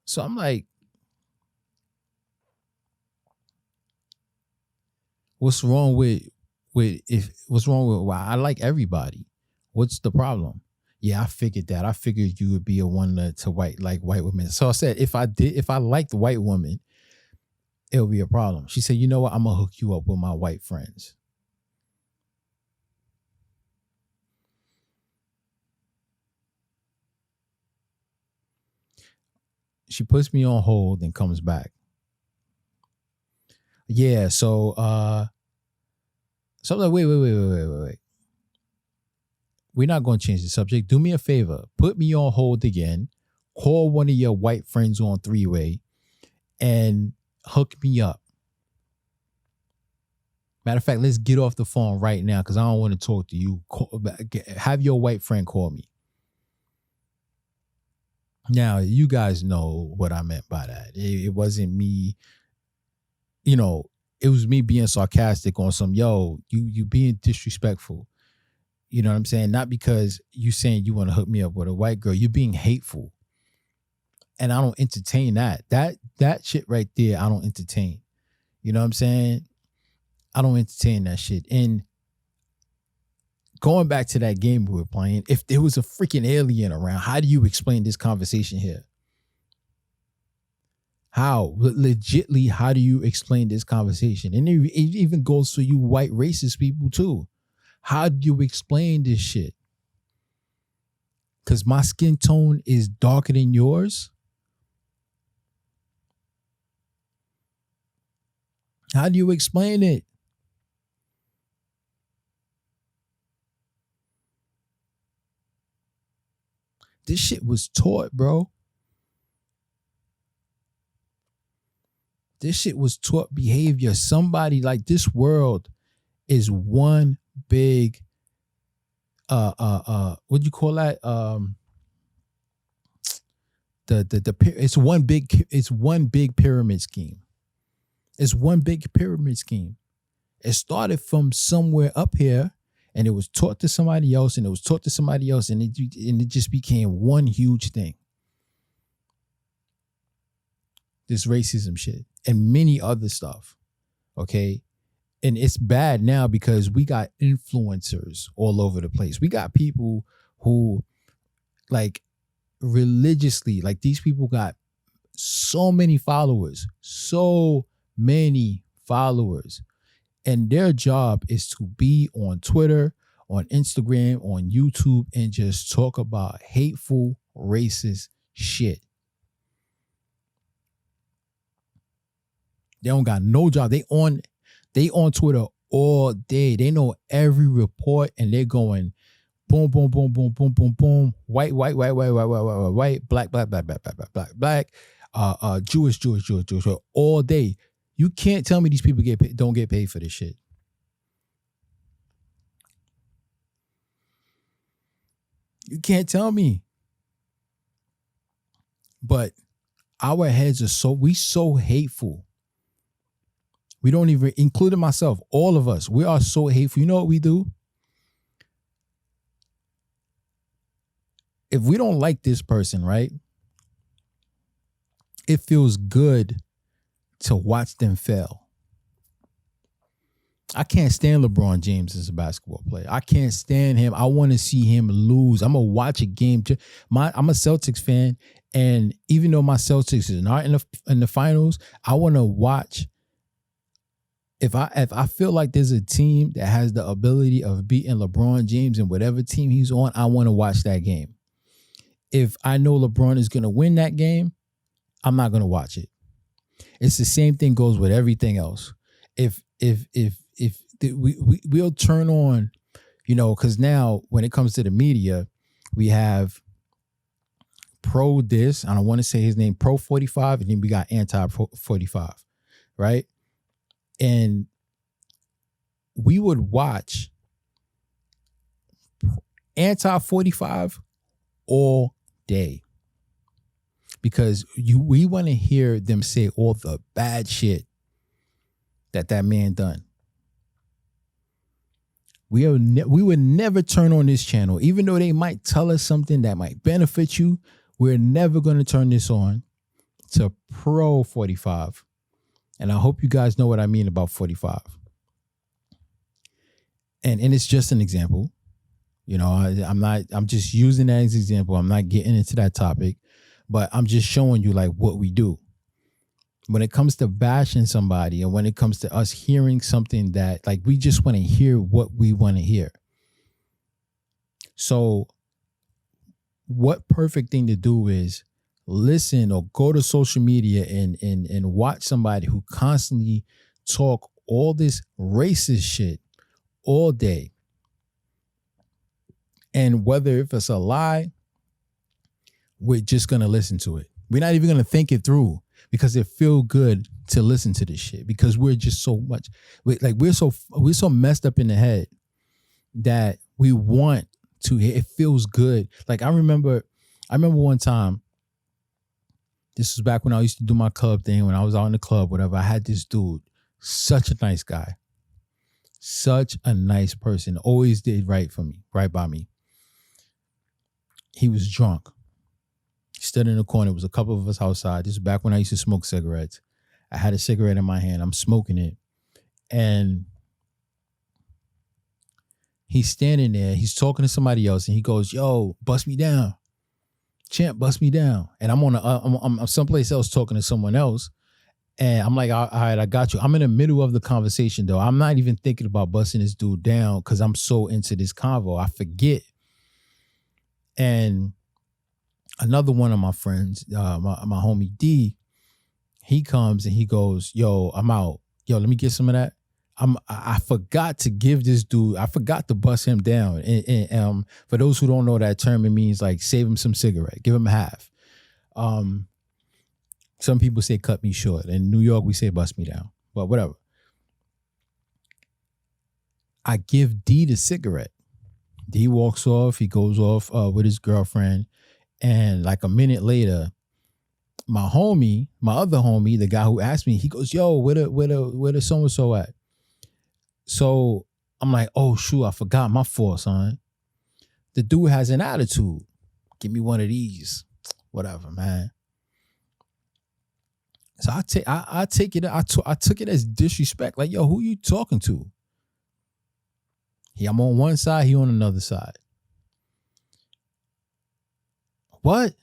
So I'm like, what's wrong with why I like everybody? What's the problem? Yeah, I figured that. I figured you would be a one to like white women. So I said, if I liked white women, it would be a problem. She said, you know what? I'm gonna hook you up with my white friends. She puts me on hold and comes back. Yeah, so I'm like, wait. We're not going to change the subject. Do me a favor. Put me on hold again. Call one of your white friends on three-way and hook me up. Matter of fact, let's get off the phone right now because I don't want to talk to you. Have your white friend call me. Now, you guys know what I meant by that. It wasn't me, you know, it was me being sarcastic on some, yo, you being disrespectful. You know what I'm saying? Not because you saying you want to hook me up with a white girl. You're being hateful. And I don't entertain that. That shit right there, I don't entertain. You know what I'm saying? I don't entertain that shit. And going back to that game we were playing, if there was a freaking alien around, how do you explain this conversation here? How? Legitly, how do you explain this conversation? And it even goes for you white racist people too. How do you explain this shit? Because my skin tone is darker than yours? How do you explain it? This shit was taught, bro. This shit was taught behavior. Somebody, like, this world is one big what do you call that? It's one big pyramid scheme. It's one big pyramid scheme. It started from somewhere up here, and it was taught to somebody else, and it was taught to somebody else, and it just became one huge thing. This racism shit and many other stuff. Okay. And it's bad now because we got influencers all over the place. We got people who, like, religiously, like, these people got so many followers, and their job is to be on Twitter, on Instagram, on YouTube, and just talk about hateful, racist shit. They don't got no job. They on Twitter all day. They know every report, and they're going boom, boom, boom, boom, boom, boom, boom. White, black, Jewish, all day. You can't tell me these people don't get paid for this shit. You can't tell me. But our heads are so hateful. We don't even, including myself, all of us, we are so hateful. You know what we do? If we don't like this person, right? It feels good to watch them fail. I can't stand LeBron James as a basketball player. I can't stand him. I want to see him lose. I'm going to watch a game. I'm a Celtics fan, and even though my Celtics is not in the finals, I want to watch. If I feel like there's a team that has the ability of beating LeBron James and whatever team he's on, I want to watch that game. If I know LeBron is going to win that game, I'm not going to watch it. It's the same thing goes with everything else. If we'll turn on, you know, because now when it comes to the media, we have pro this, I don't want to say his name, pro 45, and then we got anti 45, right? And we would watch anti 45 all day because we want to hear them say all the bad shit that man done. We would never turn on this channel, even though they might tell us something that might benefit you. We're never going to turn this on to pro 45. And I hope you guys know what I mean about 45. And it's just an example. You know, I'm just using that as an example. I'm not getting into that topic, but I'm just showing you like what we do. When it comes to bashing somebody, and when it comes to us hearing something that, like, we just want to hear what we want to hear. So what perfect thing to do is listen or go to social media and watch somebody who constantly talk all this racist shit all day. And whether if it's a lie, we're just going to listen to it. We're not even going to think it through because it feels good to listen to this shit because we're just so much, we're so messed up in the head that we want to hear. It feels good. Like I remember one time, this was back when I used to do my club thing, when I was out in the club, whatever. I had this dude, such a nice guy, such a nice person, always did right for me, right by me. He was drunk. He stood in the corner. It was a couple of us outside. This is back when I used to smoke cigarettes. I had a cigarette in my hand. I'm smoking it. And He's standing there. He's talking to somebody else, and he goes, "Yo, bust me down, champ, bust me down." And I'm on I'm someplace else talking to someone else, and I'm like, "All right, I got you." I'm in the middle of the conversation though. I'm not even thinking about busting this dude down because I'm so into this convo. I forget. And another one of my friends, my homie D, he comes and he goes, "Yo, I'm out. Yo, let me get some of that." I forgot to give this dude, I forgot to bust him down. And for those who don't know that term, it means like save him some cigarette, give him half. Some people say cut me short. In New York, we say bust me down, but whatever. I give D the cigarette. D walks off, he goes off with his girlfriend. And like a minute later, my other homie, the guy who asked me, he goes, "Yo, where the so-and-so at?" So I'm like, "Oh shoot, I forgot, my fault, son." The dude has an attitude. "Give me one of these." Whatever, man. So I took it as disrespect. Like, "Yo, who you talking to?" I'm on one side, he on another side. What?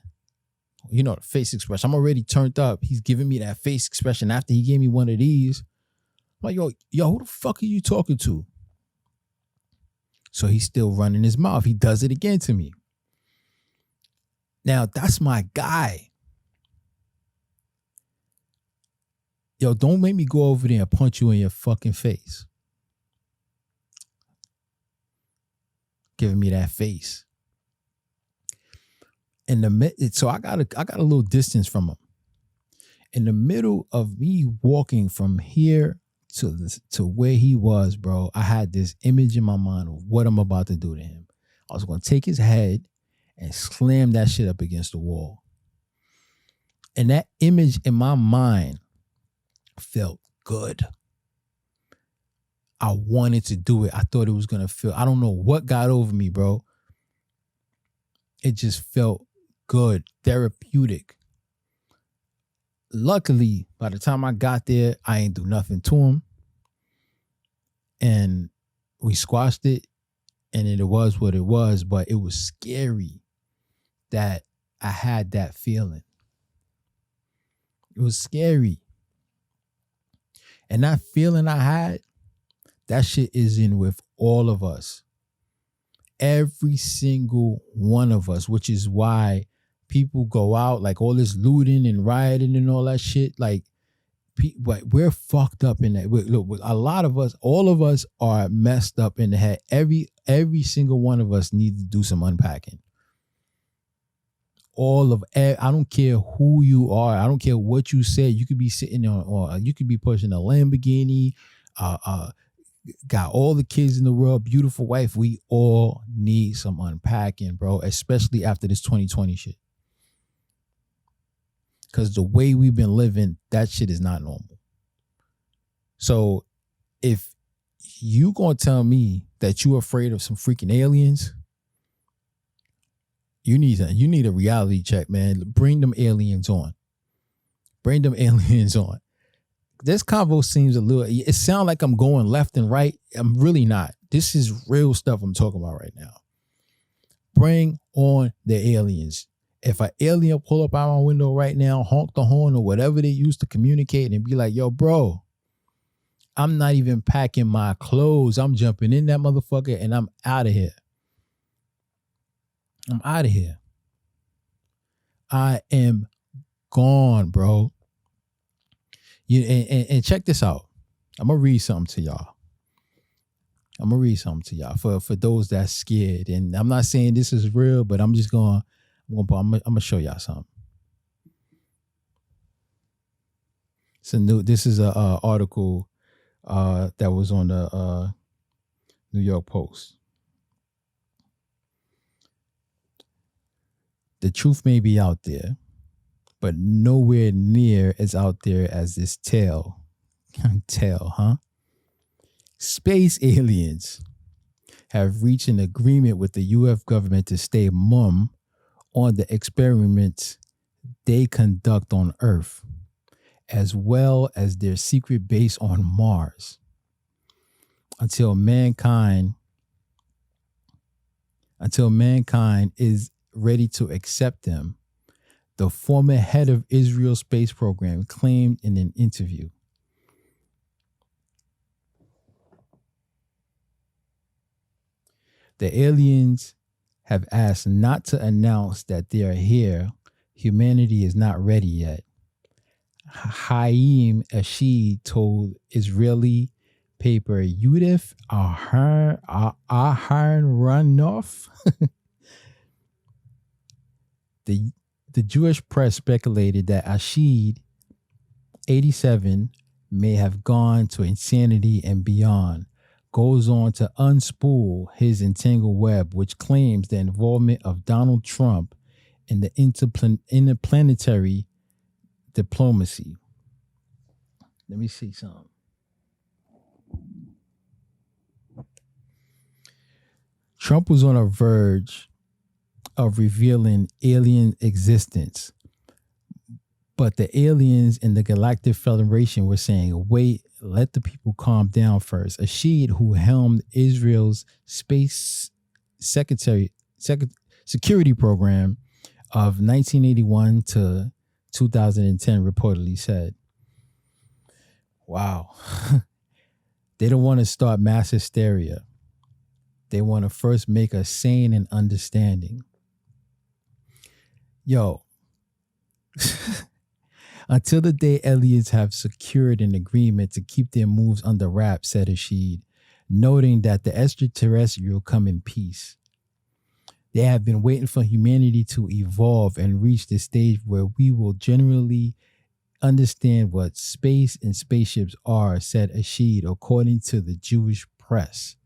You know, the face expression. I'm already turned up. He's giving me that face expression after he gave me one of these. I'm like, yo, who the fuck are you talking to? So he's still running his mouth. He does it again to me. Now, that's my guy. Yo, don't make me go over there and punch you in your fucking face. Giving me that face. So I got a little distance from him. In the middle of me walking from here to where he was, bro, I had this image in my mind of what I'm about to do to him. I was going to take his head and slam that shit up against the wall. And that image in my mind felt good. I wanted to do it. I thought it was going to feel, I don't know what got over me, bro. It just felt good, therapeutic. Luckily, by the time I got there, I ain't do nothing to him. And we squashed it, and it was what it was, but it was scary that I had that feeling. It was scary. And that feeling I had, that shit is in with all of us. Every single one of us, which is why people go out, like all this looting and rioting and all that shit. Like, but we're fucked up in that. Look, a lot of us, all of us are messed up in the head. Every single one of us needs to do some unpacking. I don't care who you are. I don't care what you say. You could be sitting on, or you could be pushing a Lamborghini, got all the kids in the world, beautiful wife. We all need some unpacking, bro, especially after this 2020 shit. Because the way we've been living, that shit is not normal. So if you gonna tell me that you're afraid of some freaking aliens, you need a reality check, man. Bring them aliens on. Bring them aliens on. This convo seems it sounds like I'm going left and right. I'm really not. This is real stuff I'm talking about right now. Bring on the aliens. If an alien pull up out my window right now, honk the horn or whatever they use to communicate and be like, "Yo, bro, I'm not even packing my clothes. I'm jumping in that motherfucker and I'm out of here. I'm out of here. I am gone, bro." And check this out. I'm going to read something to y'all. For those that's scared. And I'm not saying this is real, but I'm just going to show y'all something. This is a article that was on the New York Post. The truth may be out there, but nowhere near as out there as this tale. Space aliens have reached an agreement with the U.S. government to stay mum on the experiments they conduct on Earth, as well as their secret base on Mars, until mankind until mankind is ready to accept them, the former head of Israel's space program claimed in an interview. The aliens have asked not to announce that they are here. Humanity is not ready yet. Haim Ashid told Israeli paper Yudif Aharonoff. The Jewish press speculated that Ashid, 87, may have gone to insanity and beyond. Goes on to unspool his entangled web, which claims the involvement of Donald Trump in the interplanetary diplomacy. Let me see something. Trump was on a verge of revealing alien existence, but the aliens in the Galactic Federation were saying, wait, let the people calm down first. Ashid, who helmed Israel's space security program of 1981 to 2010, reportedly said, wow, they don't want to start mass hysteria. They want to first make us sane and understanding. Yo, until the day aliens have secured an agreement to keep their moves under wraps, said Ashid, noting that the extraterrestrial come in peace. They have been waiting for humanity to evolve and reach the stage where we will generally understand what space and spaceships are, said Ashid, according to the Jewish press.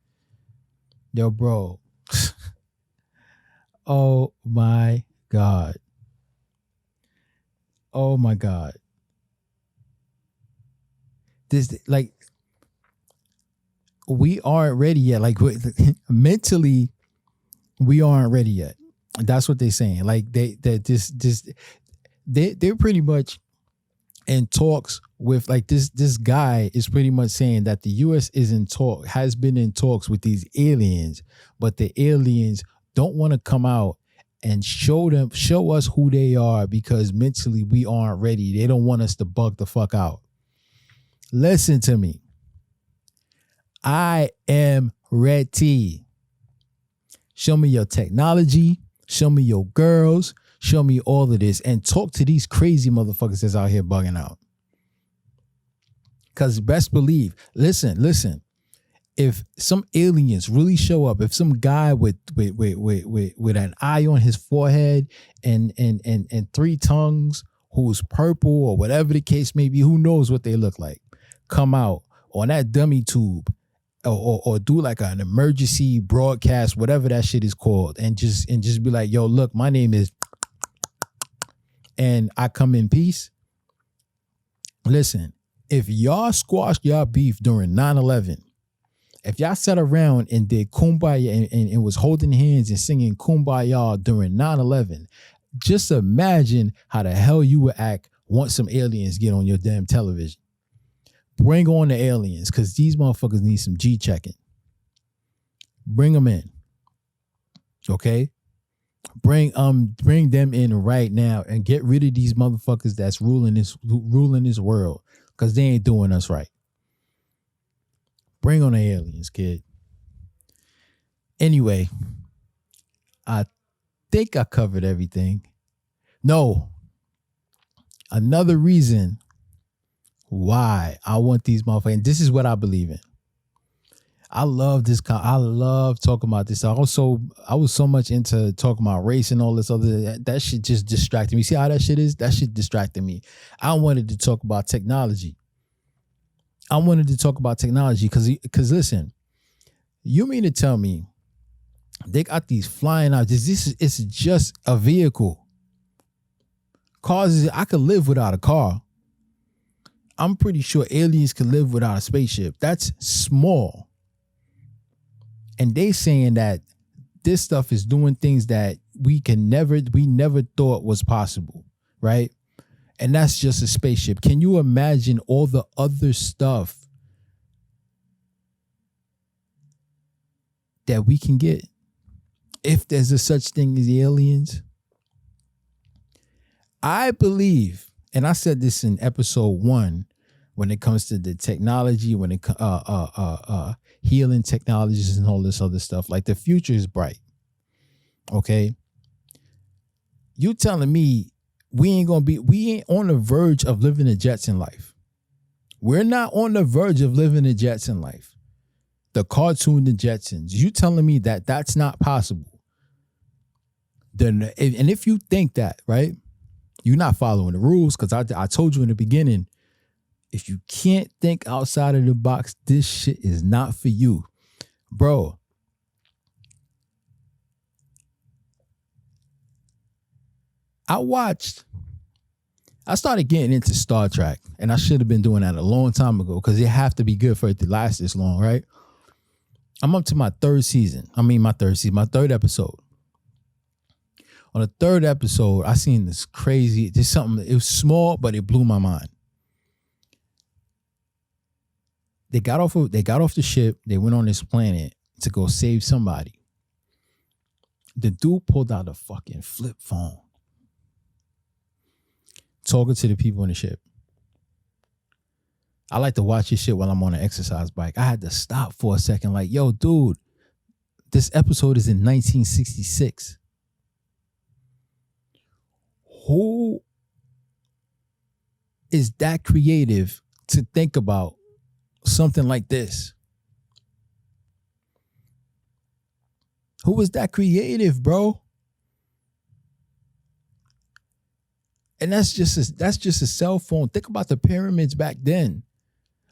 Yo, bro. Oh my God. Oh my God. This, like, we aren't ready yet. Like, mentally, we aren't ready yet. That's what they're saying. Like, they're pretty much in talks with, like, this guy is pretty much saying that the U.S. has been in talks with these aliens, but the aliens don't want to come out and show us who they are because mentally we aren't ready. They don't want us to bug the fuck out. Listen to me. I am ready. Show me your technology. Show me your girls. Show me all of this and talk to these crazy motherfuckers that's out here bugging out. Because best believe, listen. If some aliens really show up, if some guy with an eye on his forehead and three tongues, who's purple or whatever the case may be, who knows what they look like, come out on that dummy tube or do like an emergency broadcast, whatever that shit is called, and just be like, yo, look, my name is, and I come in peace. Listen, if y'all squashed y'all beef during 9/11, if y'all sat around and did Kumbaya and was holding hands and singing Kumbaya during 9/11, just imagine how the hell you would act once some aliens get on your damn television. Bring on the aliens, because these motherfuckers need some G-checking. Bring them in. Okay? Bring them in right now and get rid of these motherfuckers that's ruling this world, because they ain't doing us right. Bring on the aliens, kid. Anyway, I think I covered everything. No. Another reason why I want these motherfuckers, and this is what I believe in. I love this. I love talking about this. I was so much into talking about race and all this other, that shit just distracted me. See how that shit is? That shit distracted me. I wanted to talk about technology. Because listen, you mean to tell me they got these flying objects? It's just a vehicle. Cars, I could live without a car. I'm pretty sure aliens could live without a spaceship. That's small. And they saying that this stuff is doing things that we never thought was possible, right? And that's just a spaceship. Can you imagine all the other stuff that we can get? if there's a such thing as aliens, I believe, and I said this in episode 1, when it comes to the technology, when it healing technologies and all this other stuff, like the future is bright. Okay, you telling me we ain't on the verge of living the Jetson life? We're not on the verge of living the Jetson life. The cartoon, the Jetsons. You telling me that that's not possible? Then, and if you think that, right, you're not following the rules, because I told you in the beginning, if you can't think outside of the box, this shit is not for you, bro. I started getting into Star Trek, and I should have been doing that a long time ago, because it have to be good for it to last this long, right? I'm up to my third episode. On the third episode, I seen this crazy, there's something, it was small, but it blew my mind. They got off the ship, they went on this planet to go save somebody. The dude pulled out a fucking flip phone, talking to the people on the ship. I like to watch this shit while I'm on an exercise bike. I had to stop for a second, like, yo, dude, this episode is in 1966. Who is that creative to think about something like this? Who was that creative, bro? And that's just a cell phone. Think about the pyramids back then.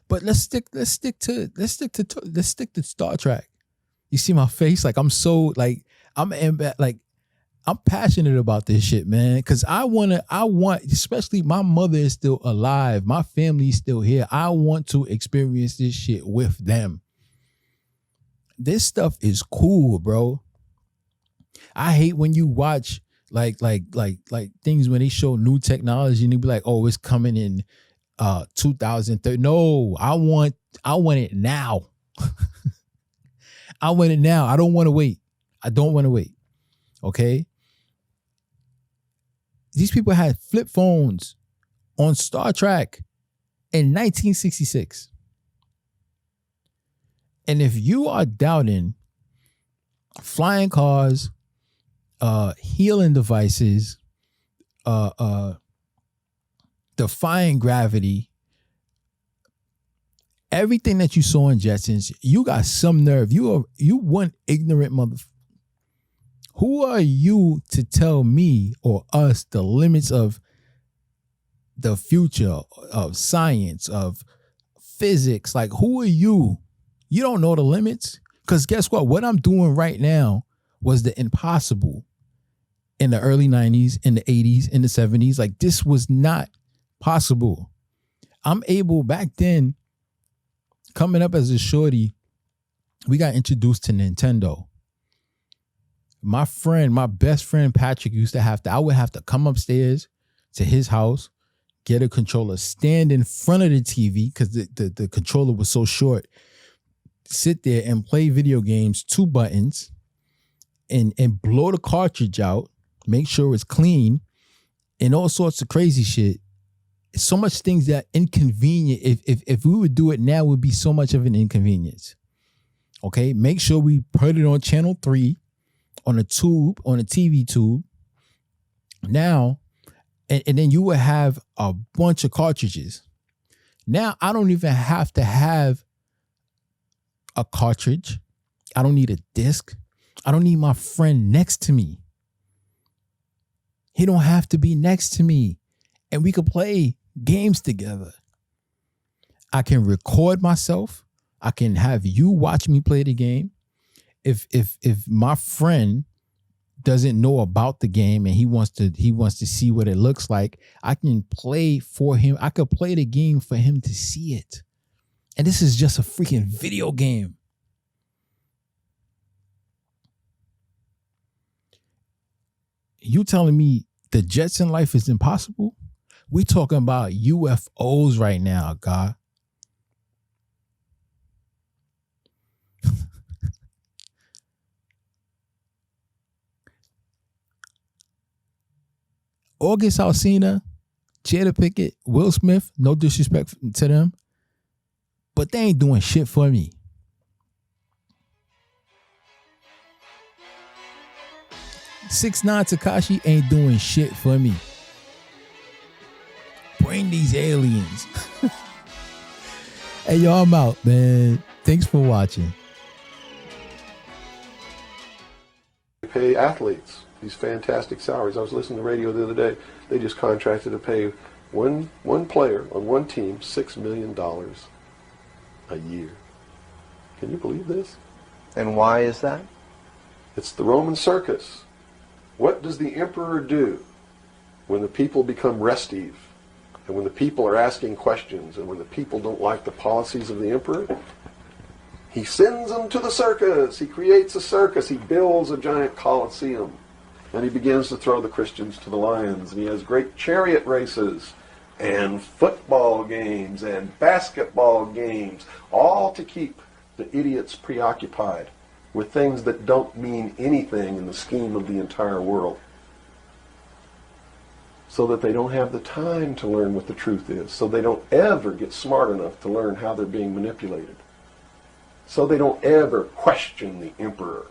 But let's stick to Star Trek. You see my face? Like, I'm so, like, I'm passionate about this shit, man. Cause I want, especially my mother is still alive. My family's still here. I want to experience this shit with them. This stuff is cool, bro. I hate when you watch like things when they show new technology and they be like, oh, it's coming in 2030. No, I want it now. I want it now. I don't want to wait. Okay. These people had flip phones on Star Trek in 1966. And if you are doubting flying cars, healing devices, defying gravity, everything that you saw in Jetsons, you got some nerve. You one ignorant motherfucker. Who are you to tell me or us the limits of the future, of science, of physics? Like, who are you? You don't know the limits. Because guess what? What I'm doing right now was the impossible in the early 90s, in the 80s, in the 70s. Like, this was not possible. I'm able back then, coming up as a shorty, we got introduced to Nintendo. My best friend Patrick I would have to come upstairs to his house, get a controller, stand in front of the TV because the controller was so short, sit there and play video games, 2 buttons, and blow the cartridge out, make sure it's clean, and all sorts of crazy shit. So much things that inconvenient. If we would do it now, it would be so much of an inconvenience. Okay, make sure we put it on channel 3. On a tube, on a TV tube. Now, and then you would have a bunch of cartridges. Now, I don't even have to have a cartridge. I don't need a disc. I don't need my friend next to me. He don't have to be next to me. And we could play games together. I can record myself. I can have you watch me play the game. If my friend doesn't know about the game and he wants to see what it looks like, I can play for him. I could play the game for him to see it. And this is just a freaking video game. You telling me the Jetson life is impossible? We talking about UFOs right now, God. August Alsina, Jada Pinkett, Will Smith, no disrespect to them, but they ain't doing shit for me. Six 9 Tekashi ain't doing shit for me. Bring these aliens. Hey, y'all, I'm out, man. Thanks for watching. Pay athletes these fantastic salaries. I was listening to the radio the other day. They just contracted to pay one player on one team $6 million a year. Can you believe this? And why is that? It's the Roman circus. What does the emperor do when the people become restive, and when the people are asking questions, and when the people don't like the policies of the emperor? He sends them to the circus. He creates a circus. He builds a giant coliseum. And he begins to throw the Christians to the lions. And he has great chariot races and football games and basketball games, all to keep the idiots preoccupied with things that don't mean anything in the scheme of the entire world, so that they don't have the time to learn what the truth is, so they don't ever get smart enough to learn how they're being manipulated, so they don't ever question the emperor.